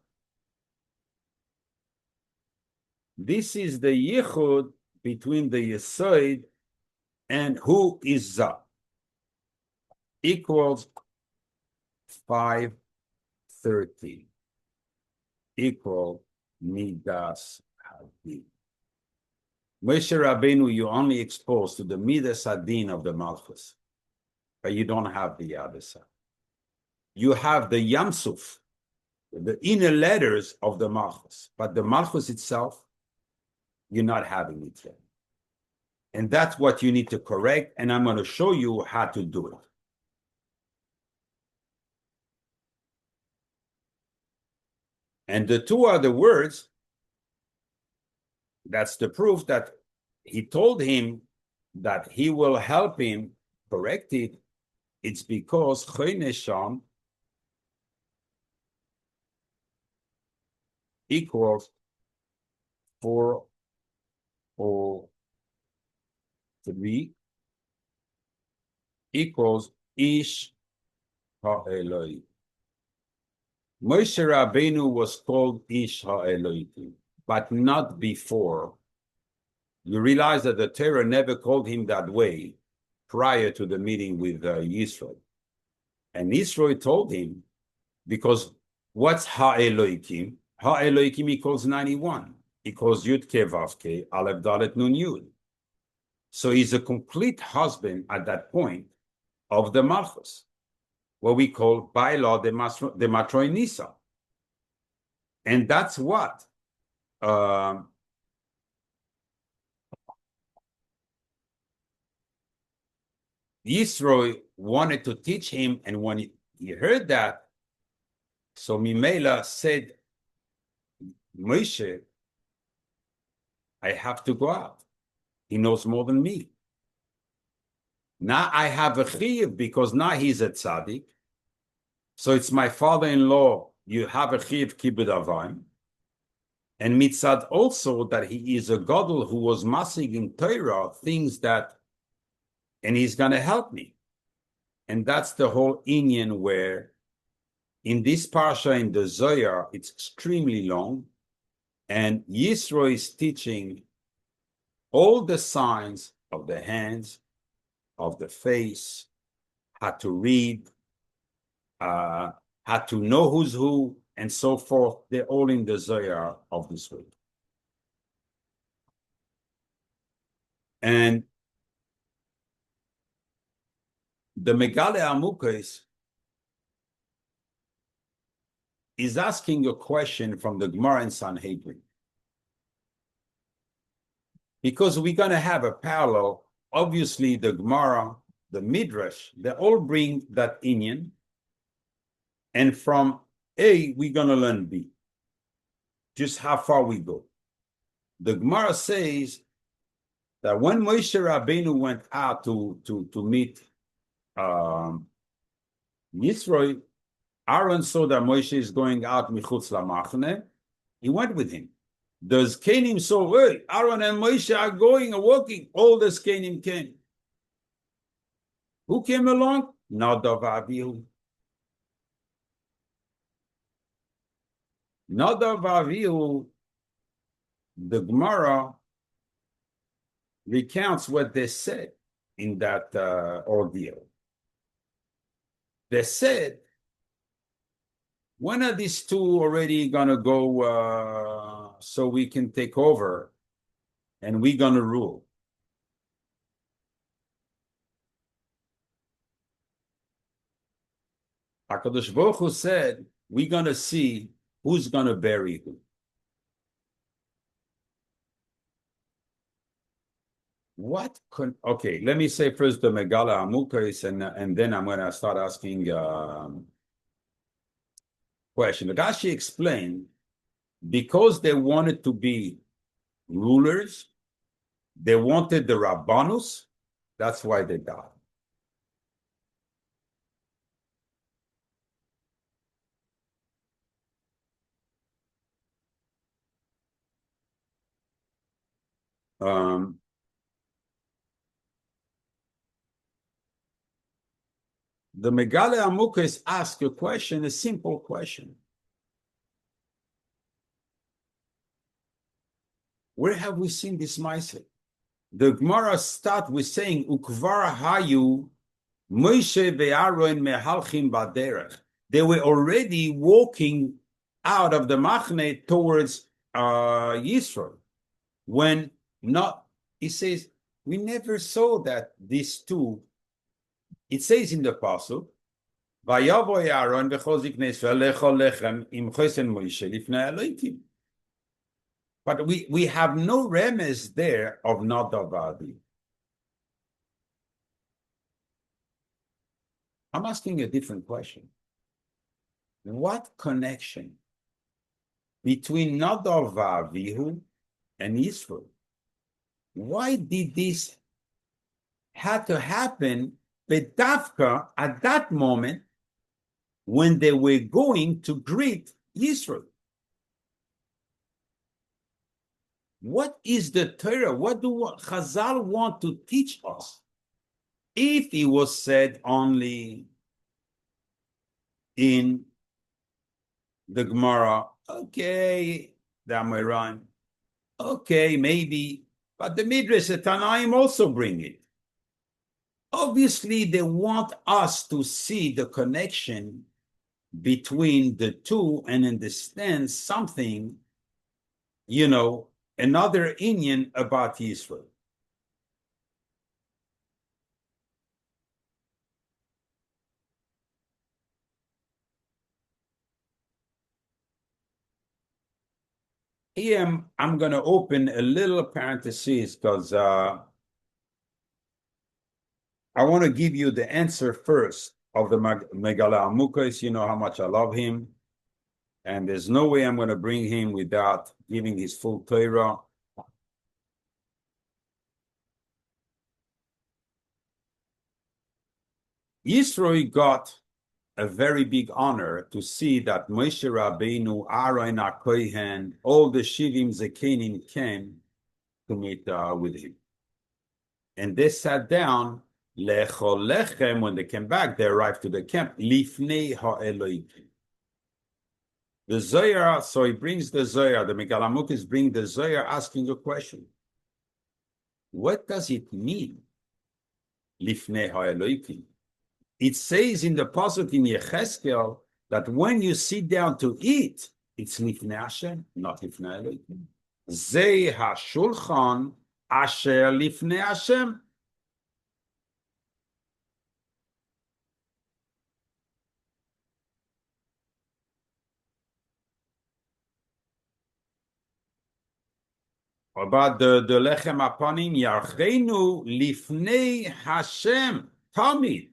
this is the yichud between the Yesod and who is Za, equals 530, equal Midas Hadin. Moshe Rabbeinu, you only exposed to the Midas Hadin of the Malchus, but you don't have the other side. You have the Yamsuf, the inner letters of the Malchus, but the Malchus itself, you're not having it yet. And that's what you need to correct, and I'm going to show you how to do it. And the two other words, that's the proof that he told him that he will help him correct it. It's because Choynesham equals 403 equals Ish HaEloi. Moshe Rabbeinu was called Ish HaEloitim, but not before. You realize that the Torah never called him that way prior to the meeting with Yisro. And Yisro told him, because what's HaEloitim? HaEloitim equals 91. Equals Yud Ke Vav Ke, Aleph Dalet Nun Yud. So he's a complete husband at that point of the Malchus, what we call by law the Matroi Nisa. And that's what Yisro wanted to teach him, and when he heard that, so Mimela said, Moshe, I have to go out. He knows more than me. Now I have a chiyuv because now he's a tzaddik. So it's my father-in-law. You have a chiyuv kibud avayim. And mitzad also that he is a gadol who was masig in Torah, things that, and he's going to help me. And that's the whole inyan where in this parashah in the Zohar, it's extremely long. And Yisro is teaching all the signs of the hands, of the face, how to read, how had to know who's who, and so forth. They're all in the Zohar of this week. And the Megale Amukos is asking a question from the Gemara in Sanhedrin. Because we're going to have a parallel. Obviously, the Gemara, the Midrash, they all bring that inyan. And from A, we're going to learn B. Just how far we go. The Gemara says that when Moshe Rabbeinu went out to meet Yisro, Aaron saw that Moshe is going out michutz lamachne. He went with him. The Zkenim saw, hey, Aaron and Moshe are going and walking. All the Zkenim came. Who came along? Nadav Avihu. Nadav Avihu, the Gemara recounts what they said in that ordeal. They said, when are these two already going to go so we can take over and we're going to rule? Hakadosh Baruch Hu said, we're going to see who's going to bury who. Okay, let me say first the Megala Amukos, and then I'm going to start asking question. Rashi explained, because they wanted to be rulers, they wanted the Rabbanus, that's why they died. The Megale Amukos asked a question, a simple question. Where have we seen this mindset? The Gemara starts with saying, Ukvar hayu Moshe ve'Aaron mehalchim baderech. They were already walking out of the Machne towards Yisro. When not, he says, we never saw that these two. It says in the Pasuk, Vayavo Aaron v'chozik nesva lechol lechem im chosen Moshe lifnei Elokim. But we have no remez there of Nadav Avihu. I'm asking a different question. What connection between Nadav Avihu and Yisro? Why did this have to happen Bedavka at that moment when they were going to greet Yisro? What is the Torah? What do Chazal want to teach us? If it was said only in the Gemara, okay, the Amoraim, okay, maybe, but the Midrash and Tanaim also bring it. Obviously, they want us to see the connection between the two and understand something, another inyan about Yisro. Here, I'm going to open a little parenthesis because I want to give you the answer first of the Megala Amukos. You know how much I love him. And there's no way I'm going to bring him without giving his full Torah. Yisro got a very big honor to see that Moshe Rabbeinu, Aaron HaKohen, all the Shivim Zekenim came to meet with him. And they sat down. Lechol lechem, when they came back, they arrived to the camp. Lifnei ha'Elohim. The Zohar, so he brings the Zohar, the Megala Amukos bring the Zohar asking a question. What does it mean? Lifnei ha'Elohim. It says in the Pasuk in Yecheskel, that when you sit down to eat, it's lifnei Hashem, not lifnei Elokim. Zei hashulchan asher lifnei Hashem. About the lechem apanim yarchenu lifnei Hashem. Talmid.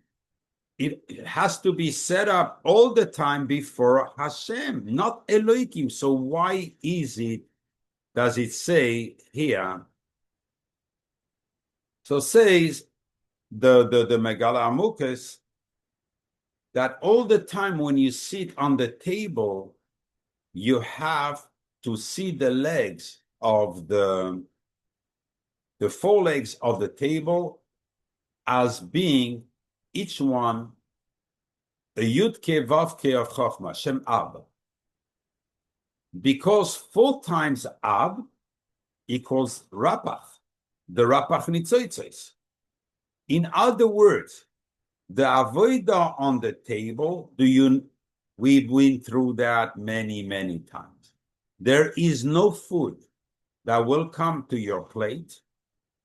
It has to be set up all the time before Hashem, not Elohim. So why does it say here? So says the Megala Amukes that all the time when you sit on the table, you have to see the legs of the four legs of the table as being each one a Yud Ke Vav Ke of Chochmah, Shem Ab. Because 4 times Ab equals Rapach, the Rapach Nitzoitzos. In other words, the Avodah on the table, we've been through that many, many times. There is no food that will come to your plate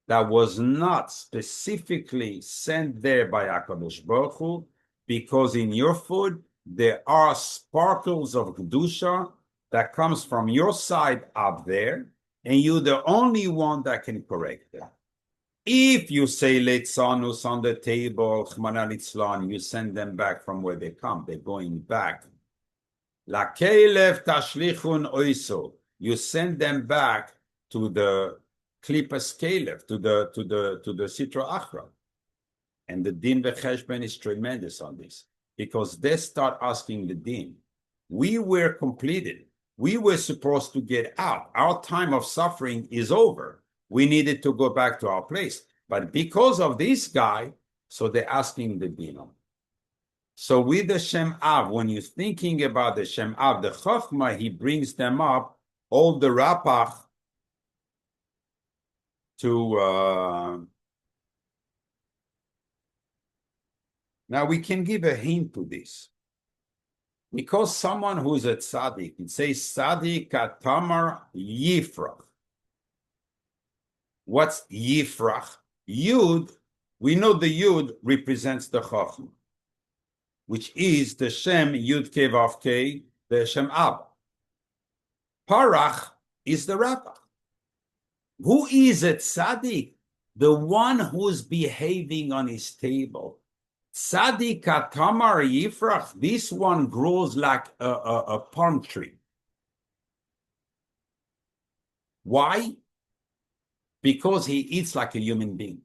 that was not specifically sent there by Hakadosh Baruch Hu, because in your food there are sparkles of Kedusha that comes from your side up there, and you're the only one that can correct that. If you say Leitzanus on the table, Chmana Litzlan, you send them back from where they come, they're going back. La Kelev Tashlichun Oiso, you send them back to the Klipas Kelev, to the Sitra Achra. And the Din V'Cheshben is tremendous on this, because they start asking the Din. We were completed. We were supposed to get out. Our time of suffering is over. We needed to go back to our place. But because of this guy, so they're asking the Din. So with the Shem Av, when you're thinking about the Shem Av, the Chochmah, he brings them up, all the Rapach, to now we can give a hint to this, because someone who's a tzaddik, it says tzaddik katamar yifrach. What's yifrach? Yud, we know the Yud represents the Chacham, which is the Shem Yud Ke Vav Ke, the Shem Ab. Parach is the Rapach. Who is a tzaddik? The one who's behaving on his table. Tzaddik katamar yifrach. This one grows like a palm tree. Why? Because he eats like a human being.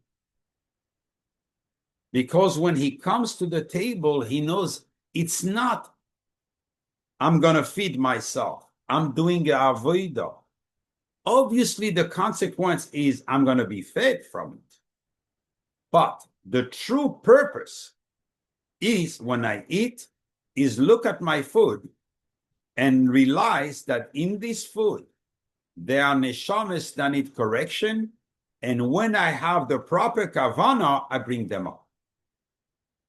Because when he comes to the table, he knows it's not, I'm going to feed myself. I'm doing a avodah. Obviously, the consequence is I'm going to be fed from it. But the true purpose is, when I eat, is look at my food and realize that in this food, there are neshamas that need correction. And when I have the proper kavana, I bring them up.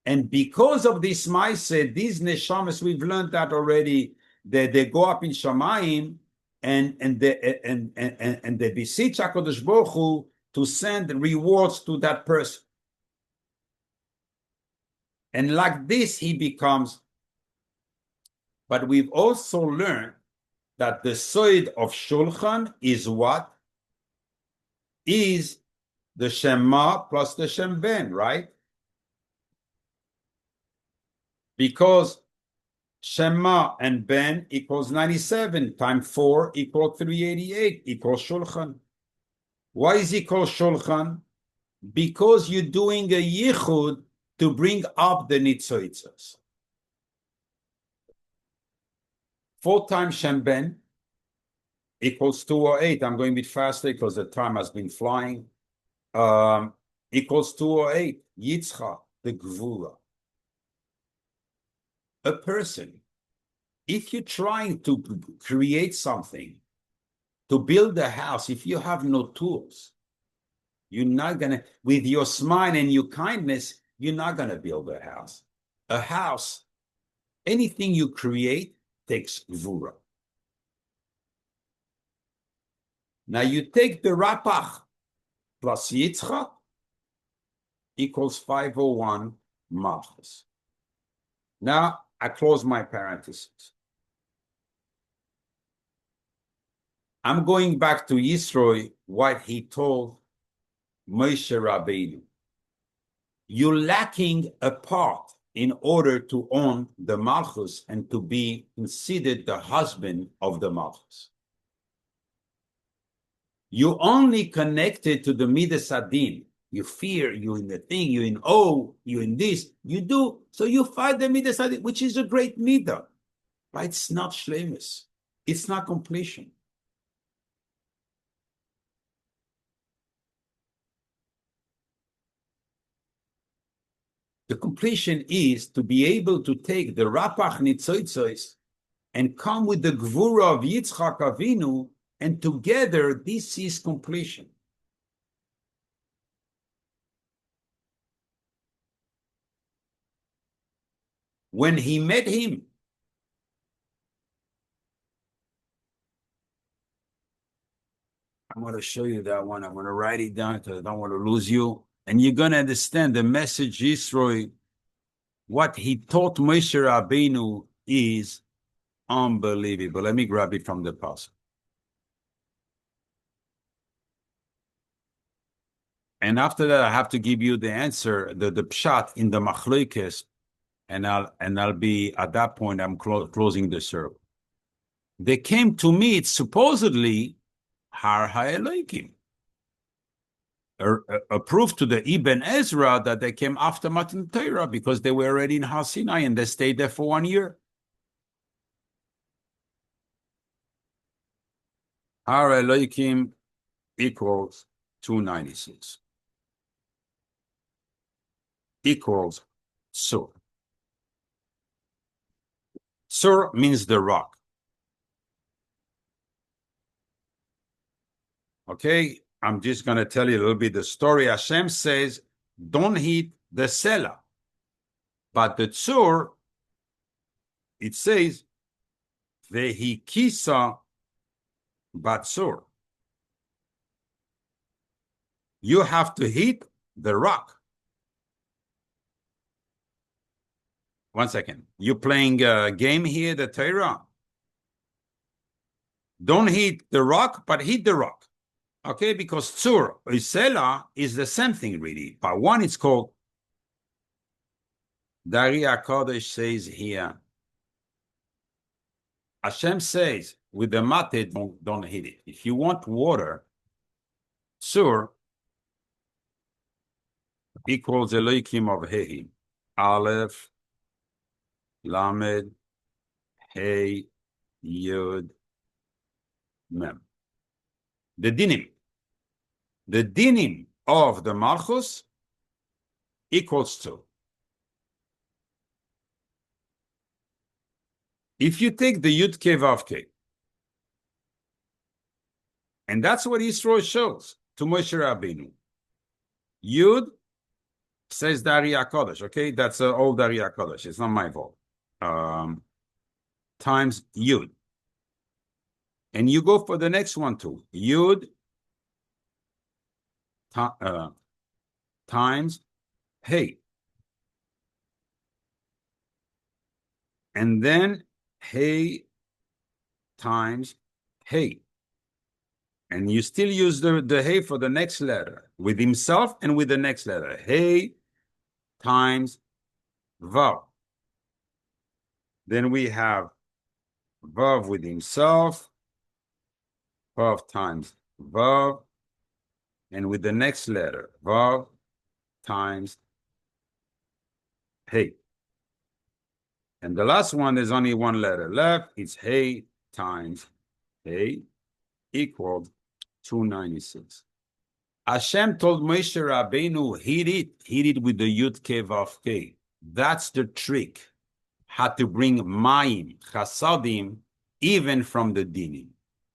And because of this mindset, these neshamas, we've learned that already, that they go up in Shamayim, and they beseech Hakadosh Baruch Hu to send rewards to that person. And like this, he becomes. But we've also learned that the soid of Shulchan is what? Is the Shema plus the Shem Ben, right? Because Shema and Ben equals 97 times 4 equals 388 equals Shulchan. Why is it called Shulchan? Because you're doing a yichud to bring up the nitzoitzos. 4 times Shem Ben equals 208. I'm going a bit faster because the time has been flying. Equals 208. Yitzchak, the Gvura. A person, if you're trying to create something, to build a house, if you have no tools, you're not going to, with your smile and your kindness, you're not going to build a house. A house Anything you create takes gvura. Now you take the rapach plus Yitzchak equals 501 malchus. Now I close my parentheses. I'm going back to Yisro, what he told Moshe Rabbeinu. You're lacking a part in order to own the malchus and to be considered the husband of the malchus. You only connected to the midas adin. You fear, you in the thing, you in oh, you in this, you do. So you fight the midas adin, which is a great midah, but it's not shlemus. It's not completion. The completion is to be able to take the rapach nitzoitzois and come with the gvura of Yitzchak Avinu, and together this is completion. When he met him, I'm going to show you that one. I'm going to write it down because I don't want to lose you. And you're going to understand the message Yisro, what he taught Moshe Rabbeinu is unbelievable. Let me grab it from the passage. And after that, I have to give you the answer, the pshat in the machlokes, and I'll be at that point. I'm closing the circle. They came to meet supposedly Har HaElokim. A proof to the Ibn Ezra that they came after Matan Torah because they were already in Har Sinai and they stayed there for 1 year. Har Elohim equals 296. Equals Sur. Sur means the rock. Okay, I'm just going to tell you a little bit the story. Hashem says, don't hit the Selah. But the Tzur, it says, Vehikisa Batzur. You have to hit the rock. One second. You're playing a game here, the Torah. Don't hit the rock, but hit the rock. Okay, because Tzur or Selah is the same thing really. But one is called, Dari HaKadosh says here, Hashem says, with the mate, don't hit it. If you want water, Tzur equals Elohim of Hehi. Aleph, Lamed, Hey, Yud, Mem. The dinim of the Malchus equals to. If you take the Yud Ke Vav Ke, and that's what Yisro shows to Moshe Rabbeinu. Yud says Dari HaKadosh, okay? That's old Dari HaKadosh. It's not my fault. Times Yud. And you go for the next one too. Yud times Hey. And then Hey times Hey. And you still use the Hey for the next letter with himself and with the next letter. Hey times Vav. Then we have Vav with himself. Vav times Vav. And with the next letter, Vav times Hey. And the last one, there's only one letter left. It's Hey times Hey equals 296. Hashem told Moshe Rabbeinu, hit it with the Yud Ke Vav Ke. That's the trick. How to bring Mayim, Chasadim, even from the Dinim.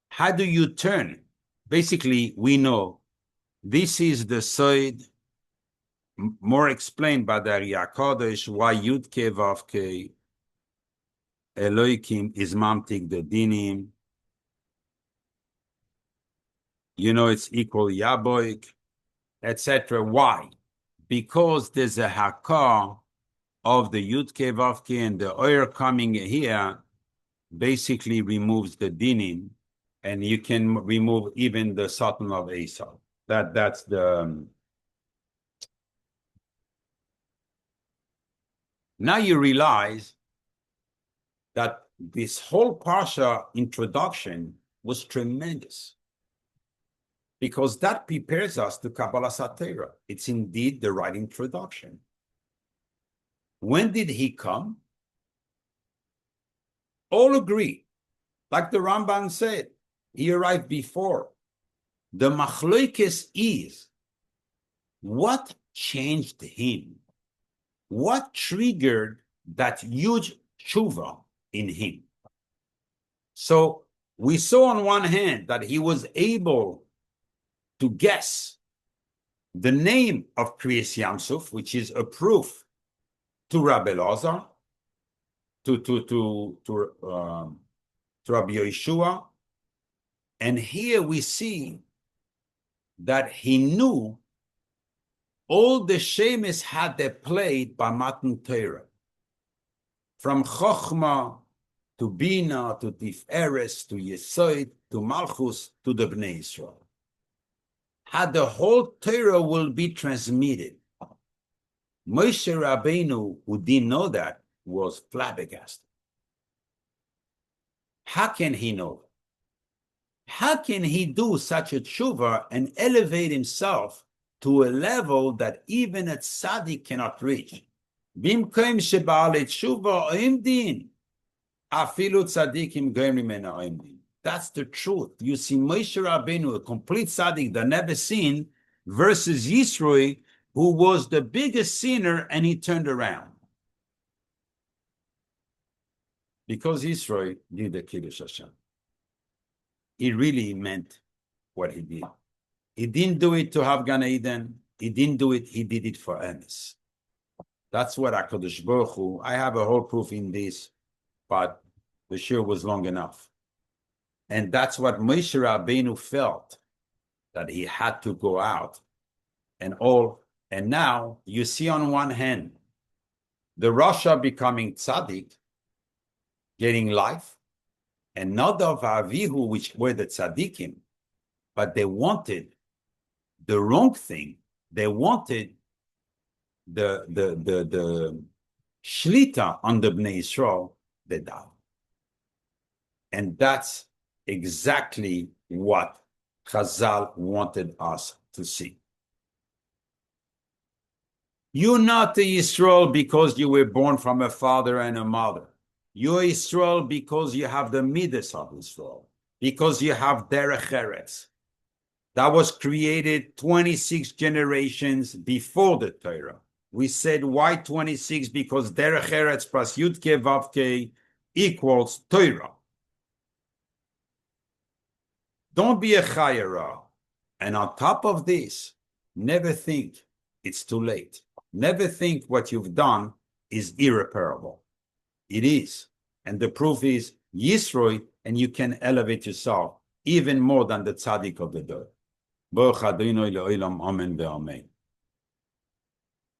How do you turn? Basically, we know this is the side more explained by the HaKadosh, why Yud Ke Vav Ke. Elohim is mamtik the dinim. It's equal yaboik, etc. Why? Because there's a hakar of the Yudke Vavke, and the oil coming here basically removes the dinim, and you can remove even the Satan of Esau. That's the... Now you realize that this whole Parsha introduction was tremendous, because that prepares us to Kabbalah Satira. It's indeed the right introduction. When did he come? All agree. Like the Ramban said, he arrived before. The machlokes is, what changed him? What triggered that huge tshuva in him? So we saw on one hand that he was able to guess the name of Kriyas Yamsuf, which is a proof to Rabbi Elazar, to Rabbi Yeshua. And here we see that he knew all the shemes had they played by Matan Torah, from Chochmah to Bina to Tiferes to Yesod to Malchus to the Bnei Yisrael. How the whole Torah will be transmitted. Moshe Rabbeinu, who didn't know that, was flabbergasted. How can he know? How can he do such a tshuva and elevate himself to a level that even a tzaddik cannot reach? Bimkoim sheba'al tshuva oimdin, afilu tzaddikim goyim mimena oimdin. That's the truth. You see Moshe Rabbeinu, a complete tzaddik that never sinned, versus Yisro, who was the biggest sinner, and he turned around. Because Yisro did the Kiddush Hashem. He really meant what he did. He didn't do it to have Gan Eden. He didn't do it, he did it for emes. That's what Hakadosh Baruch Hu, I have a whole proof in this, but the shir was long enough. And that's what Moshe Rabbeinu felt, that he had to go out and all. And now you see on one hand, the Rasha becoming tzaddik, getting life, and Nadav Avihu, which were the tzaddikim, but they wanted the wrong thing. They wanted the shlita on the Bnei Yisro, they died. And that's exactly what Chazal wanted us to see. You're not a Yisrael because you were born from a father and a mother. You're Yisrael because you have the midas of Yisrael, because you have derech eretz. That was created 26 generations before the Torah. We said, why 26? Because derech eretz plus yudke vavke equals Torah. Don't be a chayera. And on top of this, never think it's too late. Never think what you've done is irreparable. It is. And the proof is Yisro, and you can elevate yourself even more than the tzaddik of the day. Baruch Adonai le'olam, amen ve'amen.